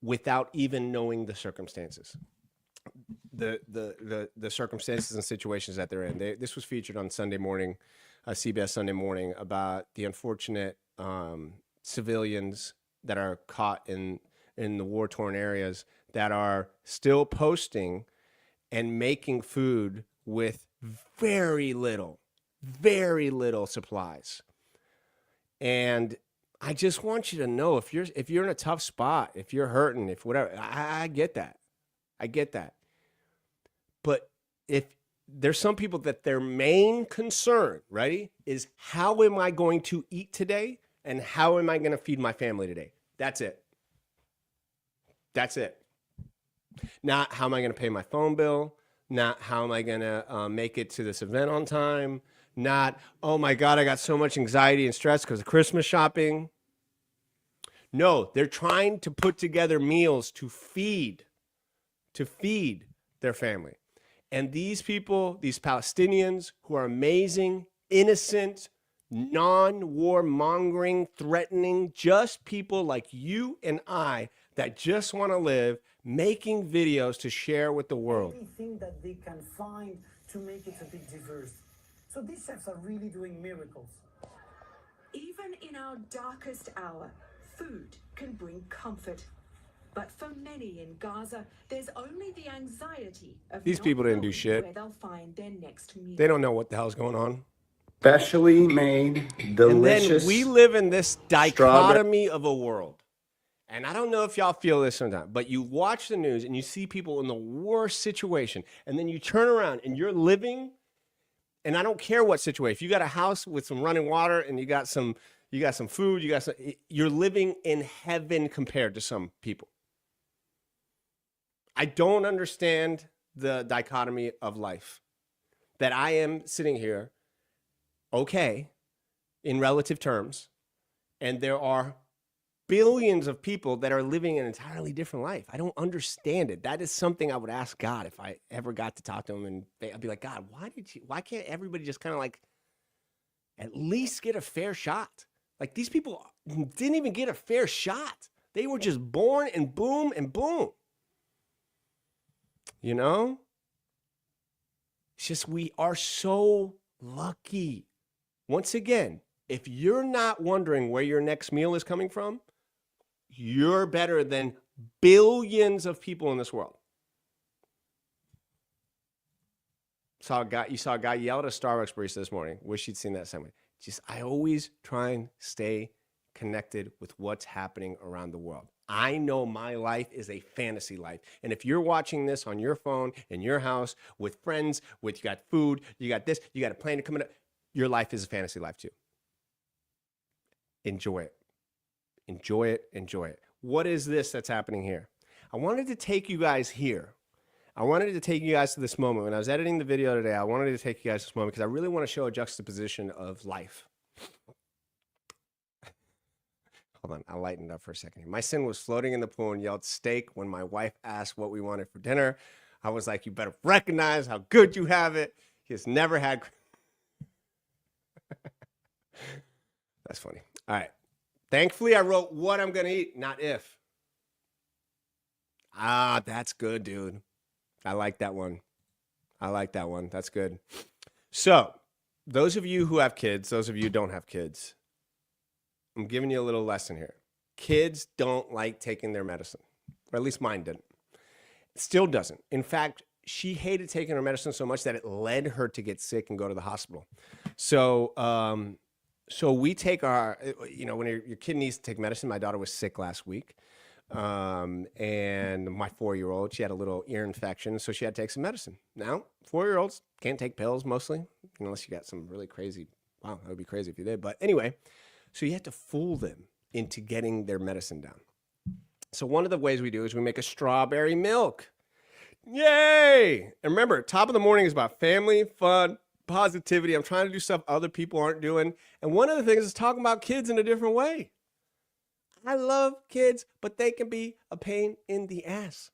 without even knowing the circumstances. The circumstances and situations that they're in. This was featured on Sunday morning, CBS Sunday Morning, about the unfortunate civilians that are caught in the war-torn areas that are still posting and making food with very little supplies. And I just want you to know, if you're in a tough spot, if you're hurting, if whatever, I get that. I get that. But if there's some people that their main concern, ready, is how am I going to eat today and how am I going to feed my family today? That's it. That's it. Not how am I going to pay my phone bill, not how am I going to make it to this event on time, not, oh my God, I got so much anxiety and stress because of Christmas shopping. No, they're trying to put together meals to feed their family. And these people, these Palestinians who are amazing, innocent, non-war mongering, threatening, just people like you and I that just want to live, making videos to share with the world. Anything that they can find to make it a bit diverse. So these chefs are really doing miracles. Even in our darkest hour, food can bring comfort. But for many in Gaza, there's only the anxiety of These people didn't do shit. where they'll find their next meal. They don't know what the hell's going on. Specially made, delicious. And then we live in this dichotomy of a world. And I don't know if y'all feel this sometimes, but you watch the news and you see people in the worst situation, and then you turn around and you're living, and I don't care what situation. If you got a house with some running water and you got some food, you're living in heaven compared to some people. I don't understand the dichotomy of life. That I am sitting here, okay, in relative terms, and there are billions of people that are living an entirely different life. I don't understand it. That is something I would ask God if I ever got to talk to him, and I'd be like, God, why can't everybody just kind of like at least get a fair shot? Like, these people didn't even get a fair shot. They were just born and boom and boom. You know? It's just, we are so lucky. Once again, if you're not wondering where your next meal is coming from, you're better than billions of people in this world. You saw a guy yell at a Starbucks barista this morning. Wish you'd seen that segment. I always try and stay connected with what's happening around the world. I know my life is a fantasy life. And if you're watching this on your phone, in your house, with friends, you got food, you got this, you got a plane to come in, your life is a fantasy life too. Enjoy it. Enjoy it. Enjoy it. What is this that's happening here? I wanted to take you guys here. I wanted to take you guys to this moment. When I was editing the video today, I wanted to take you guys to this moment because I really want to show a juxtaposition of life. Hold on, I lightened up for a second. My son was floating in the pool and yelled steak when my wife asked what we wanted for dinner. I was like, you better recognize how good you have it. He has never had... That's funny. All right. Thankfully, I wrote what I'm going to eat, not if. Ah, that's good, dude. I like that one. I like that one. That's good. So, those of you who have kids, those of you who don't have kids, I'm giving you a little lesson here. Kids don't like taking their medicine, or at least mine didn't. Still doesn't. In fact, she hated taking her medicine so much that it led her to get sick and go to the hospital. So, So we take our, when your kid needs to take medicine. My daughter was sick last week. And my 4-year-old, she had a little ear infection, so she had to take some medicine. Now, 4-year-olds can't take pills mostly, unless you got some really crazy. Wow, that would be crazy if you did. But anyway, so you have to fool them into getting their medicine down. So one of the ways we do is we make a strawberry milk. Yay! And remember, top of the morning is about family, fun, positivity. I'm trying to do stuff other people aren't doing. And one of the things is talking about kids in a different way. I love kids, but they can be a pain in the ass.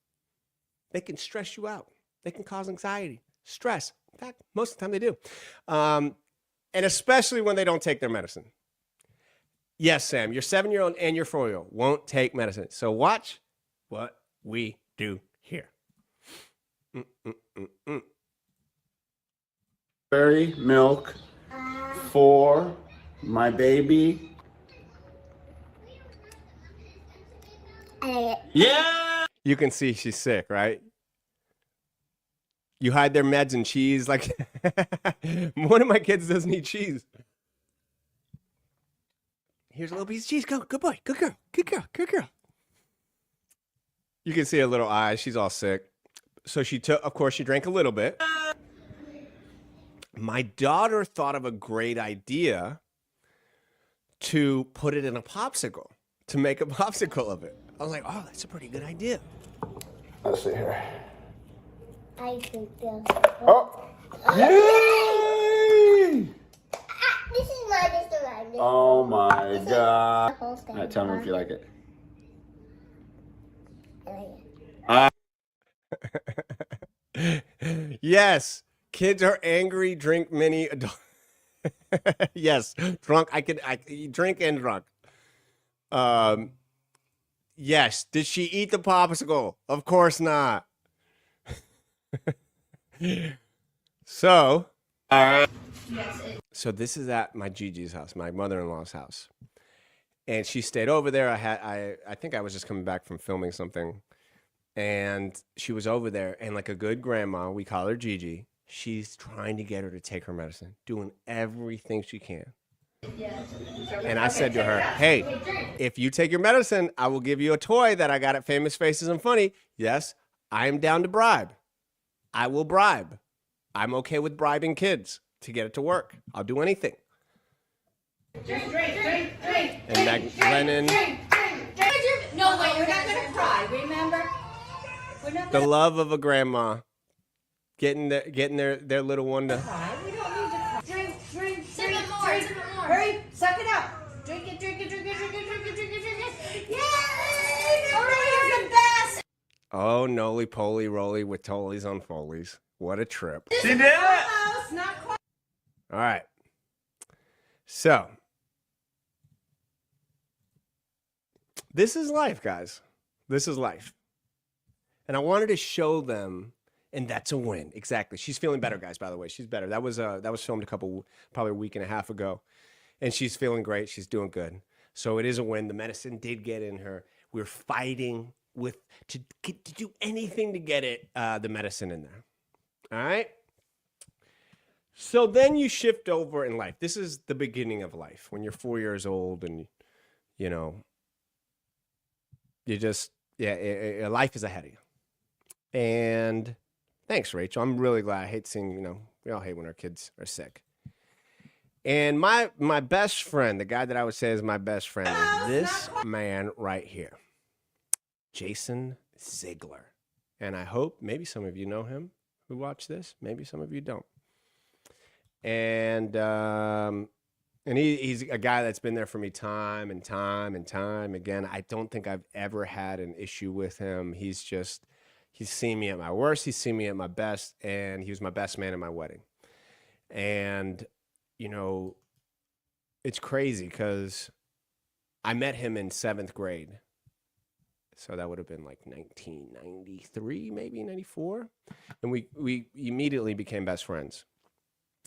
They can stress you out. They can cause anxiety, stress. In fact, most of the time they do. And especially when they don't take their medicine. Yes, Sam, your 7-year-old and your 4-year-old won't take medicine. So watch what we do here. Berry milk for my baby. Yeah. You can see she's sick, right? You hide their meds in cheese. Like, one of my kids doesn't eat cheese. Here's a little piece of cheese. Go, good boy, good girl, good girl, good girl. You can see her little eyes. She's all sick. So she took, of course, she drank a little bit. My daughter thought of a great idea to put it in a popsicle, to make a popsicle of it. I was like, oh, that's a pretty good idea. Let's see here. I think this. Oh! Yay! This is mine. Oh my god. All right, tell me if you like it. Yes, kids are angry, drink many adult. Yes, drunk. I drink and drunk. Yes. Did she eat the popsicle? Of course not. So this is at my Gigi's house, my mother-in-law's house. And she stayed over there. I think I was just coming back from filming something. And she was over there, and like a good grandma, we call her Gigi, she's trying to get her to take her medicine, doing everything she can. And I said to her, hey, if you take your medicine, I will give you a toy that I got at Famous Faces and Funny. Yes, I am down to bribe. I will bribe. I'm okay with bribing kids to get it to work. I'll do anything. Drink. And Meg Lennon. No, wait, you're not gonna cry, remember? The love of a grandma getting their little one to. We don't need to cry. Drink. Sip it more. Hurry, suck it up. Drink it. Yay! Hurry, the best. Oh, Noli Poly Roly with Tolies on Folies. What a trip. She did it! Almost, not quite. All right. So, this is life, guys. This is life. And I wanted to show them, and that's a win. Exactly. She's feeling better, guys, by the way. She's better. That was filmed probably a week and a half ago. And she's feeling great. She's doing good. So it is a win. The medicine did get in her. We're fighting to do anything to get the medicine in there. All right? So then you shift over in life. This is the beginning of life when you're 4 years old and, life is ahead of you. And thanks, Rachel. I'm really glad. I hate seeing, we all hate when our kids are sick. And my best friend, the guy that I would say is my best friend, is this man right here, Jason Ziegler. And I hope maybe some of you know him who watch this. Maybe some of you don't. And he's a guy that's been there for me time and time again. I don't think I've ever had an issue with him. He's seen me at my worst. He's seen me at my best. And he was my best man at my wedding. And, it's crazy because I met him in 7th grade. So that would have been like 1993, maybe 94. And we immediately became best friends.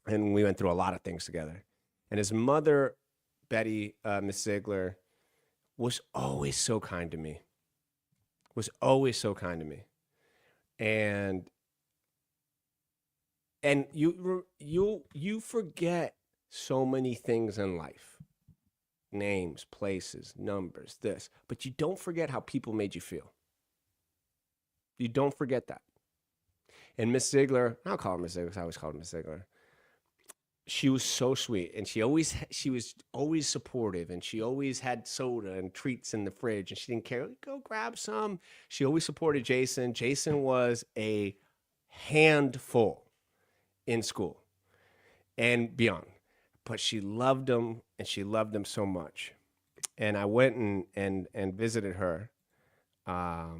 And we went through a lot of things together. And his mother, Betty, Miss Ziegler, was always so kind to me. And you forget so many things in life. Names, places, numbers, this. But you don't forget how people made you feel. You don't forget that. And Miss Ziegler, I'll call her Miss Ziegler because I always called her Miss Ziegler. She was so sweet, and she was always supportive, and she always had soda and treats in the fridge, and she didn't care. Go grab some. She always supported Jason. Jason was a handful in school and beyond, but she loved him, and she loved him so much. And I went and visited her right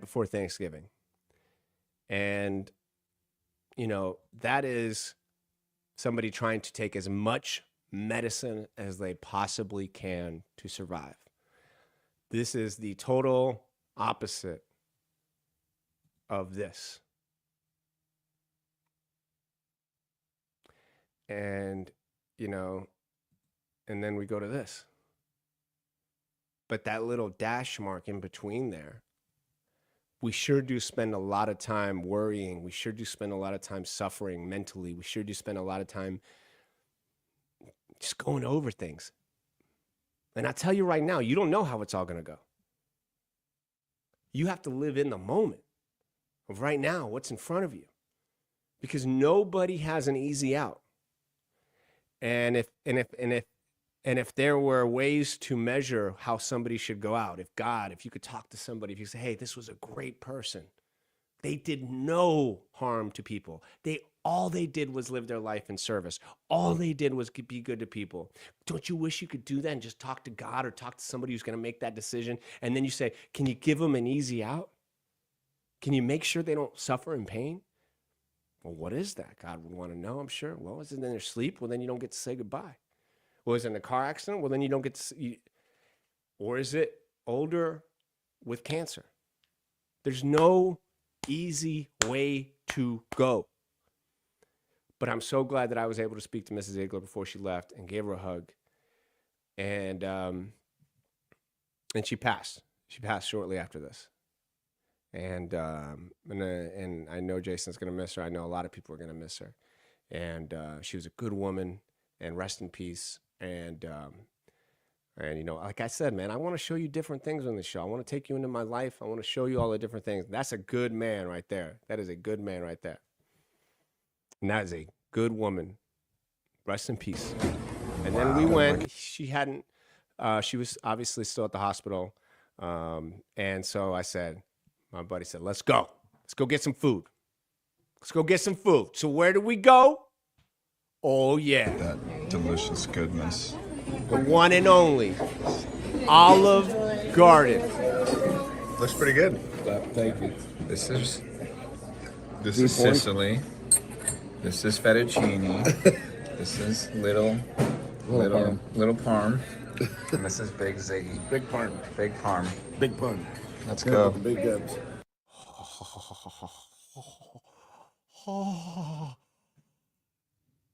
before Thanksgiving, and you know, that is somebody trying to take as much medicine as they possibly can to survive. This is the total opposite of this. And, you know, and then we go to this. But that little dash mark in between there, we sure do spend a lot of time worrying. We sure do spend a lot of time suffering mentally. We sure do spend a lot of time just going over things. And I tell you right now, you don't know how it's all going to go. You have to live in the moment of right now, what's in front of you. Because nobody has an easy out. And if there were ways to measure how somebody should go out, if you could talk to somebody, if you say, hey, this was a great person. They did no harm to people. All they did was live their life in service. All they did was be good to people. Don't you wish you could do that and just talk to God or talk to somebody who's going to make that decision? And then you say, can you give them an easy out? Can you make sure they don't suffer in pain? Well, what is that? God would want to know, I'm sure. Well, is it in their sleep? Well, then you don't get to say goodbye. Well, is it in a car accident? Well, then you don't get to see. Or is it older with cancer? There's no easy way to go. But I'm so glad that I was able to speak to Mrs. Ziegler before she left and gave her a hug. And she passed. She passed shortly after this. And I know Jason's going to miss her. I know a lot of people are going to miss her. And she was a good woman. And rest in peace. And you know, like I said, man, I want to show you different things on the show. I want to take you into my life. I want to show you all the different things. That's a good man right there. That is a good man right there. And that is a good woman. Rest in peace. And then we went. She was obviously still at the hospital. And so I said, my buddy said, let's go. Let's go get some food. Let's go get some food. So where do we go? Oh, yeah. That delicious goodness. The one and only Olive Garden. Looks pretty good. Thank you. This is Sicily. This is fettuccine. This is little parm. And this is big Ziggy. Big parm. Big parm. Big parm. Let's go. Big guns.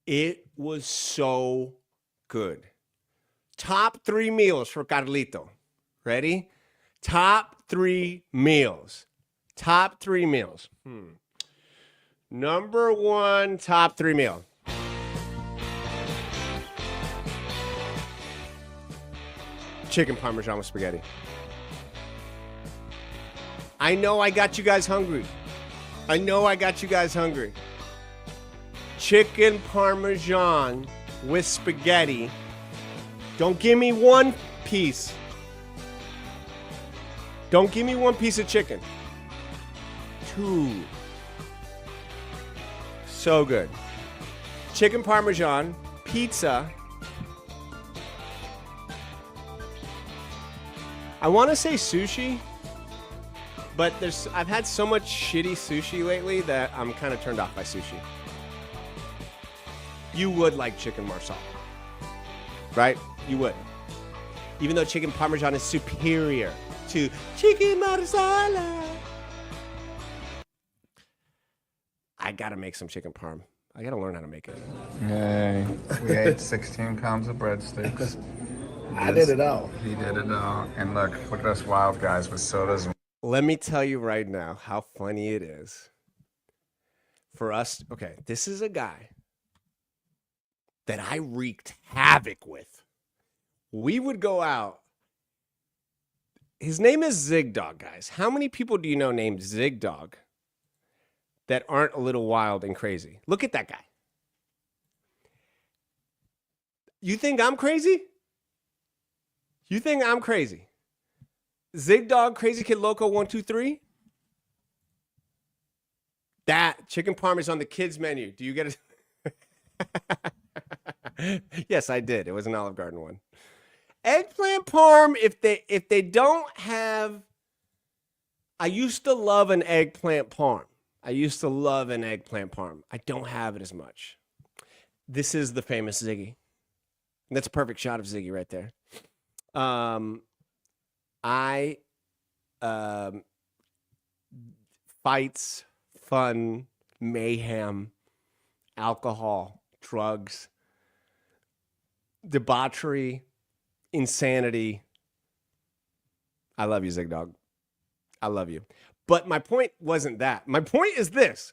It was so good. Top 3 meals for Carlito. Ready? Top 3 meals. Top 3 meals. Number 1 top 3 meal. Chicken Parmesan with spaghetti. I know I got you guys hungry. Chicken Parmesan with spaghetti. Don't give me 1 piece. Don't give me 1 piece of chicken. 2. So good. Chicken Parmesan, pizza. I want to say sushi, but I've had so much shitty sushi lately that I'm kind of turned off by sushi. You would like chicken marsala, right? You would. Even though chicken Parmesan is superior to chicken marsala. I gotta make some chicken parm. I gotta learn how to make it. Yay. We ate 16 pounds of breadsticks. I did it all. He did it all. And look at us wild guys with sodas. Let me tell you right now how funny it is for us. Okay, this is a guy that I wreaked havoc with. We would go out. His name is Zig Dog, guys. How many people do you know named Zig Dog that aren't a little wild and crazy? Look at that guy. You think I'm crazy? You think I'm crazy? Zig Dog, Crazy Kid Loco 123? That chicken parm is on the kids menu. Do you get it? Yes, I did. It was an Olive Garden one. Eggplant parm, if they don't have, I used to love an eggplant parm. I don't have it as much. This is the famous Ziggy. That's a perfect shot of Ziggy right there. Fights, fun, mayhem, alcohol, drugs, debauchery, insanity. I love you, Zig Dog. I love you. But my point wasn't that. My point is this.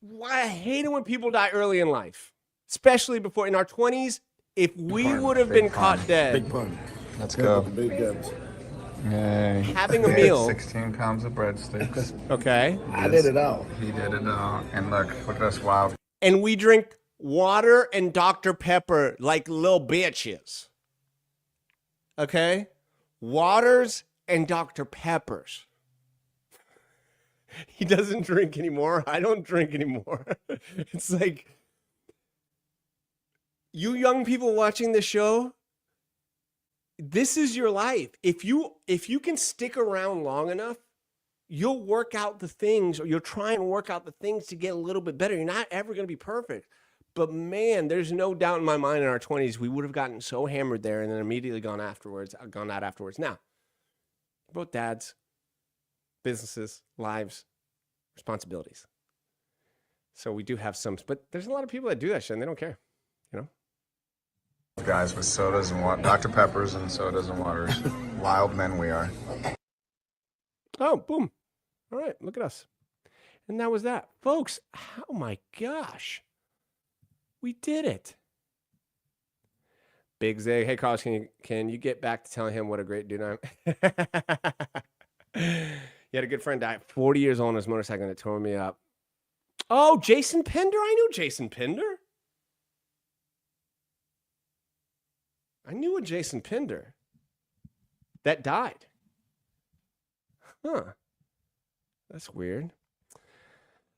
Why I hate it when people die early in life, especially before in our 20s. If we would have been caught dead. Big pun. Let's go. Big Debs. Yay. Having a meal. 16 pounds of breadsticks. Okay. I did it all. He did it all. And look at us wild. And we drink water and Dr. Pepper like little bitches. Okay? Waters and Dr. Peppers. He doesn't drink anymore. I don't drink anymore. It's like, you young people watching this show, this is your life. If you can stick around long enough, you'll work out the things, or you'll try and work out the things to get a little bit better. You're not ever going to be perfect. But man, there's no doubt in my mind in our 20s, we would have gotten so hammered there and then immediately gone out afterwards. Now, both dads, businesses, lives, responsibilities. So we do have some, but there's a lot of people that do that shit and they don't care, you know? Guys with sodas and Dr. Peppers and sodas and waters. Wild men we are. Oh, boom. All right, look at us. And that was that. Folks, oh my gosh. We did it. Big Zig. Hey, Carlos, can you get back to telling him what a great dude I am? He had a good friend die at 40 years old on his motorcycle and it tore me up. Oh, Jason Pender. I knew Jason Pender. I knew a Jason Pender that died. Huh. That's weird.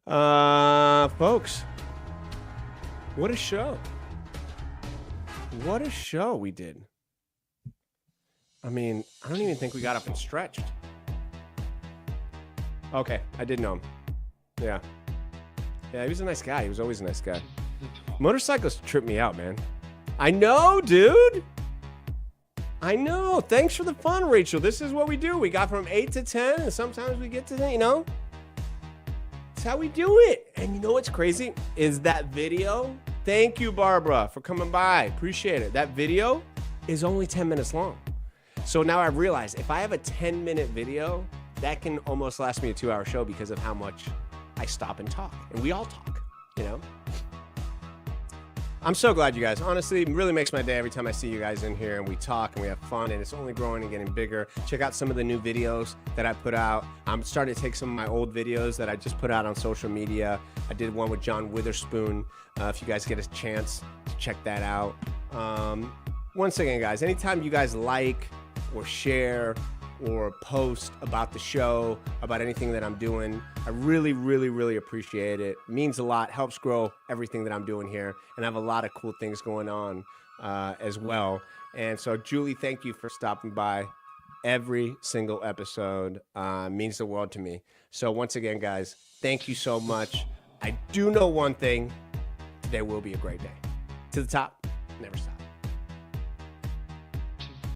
Folks, what a show. What a show we did. I mean, I don't even think we got up and stretched. Okay, I did know him. Yeah. Yeah, he was a nice guy. He was always a nice guy. Motorcycles trip me out, man. I know, dude. I know. Thanks for the fun, Rachel. This is what we do. We got from 8 to 10, and sometimes we get to, That's how we do it. And you know what's crazy? Is that video. Thank you, Barbara, for coming by. Appreciate it. That video is only 10 minutes long. So now I've realized if I have a 10-minute video, that can almost last me a 2-hour show because of how much I stop and talk. And we all talk, I'm so glad you guys, honestly, it really makes my day every time I see you guys in here and we talk and we have fun and it's only growing and getting bigger. Check out some of the new videos that I put out. I'm starting to take some of my old videos that I just put out on social media. I did one with John Witherspoon. If you guys get a chance to check that out. Once again, guys, anytime you guys like or share or post about the show, about anything that I'm doing, I really, really, really appreciate it. It means a lot, helps grow everything that I'm doing here, and I have a lot of cool things going on as well. And so, Julie, thank you for stopping by every single episode. Means the world to me. So once again, guys, thank you so much. I do know one thing, today will be a great day. To the top, never stop.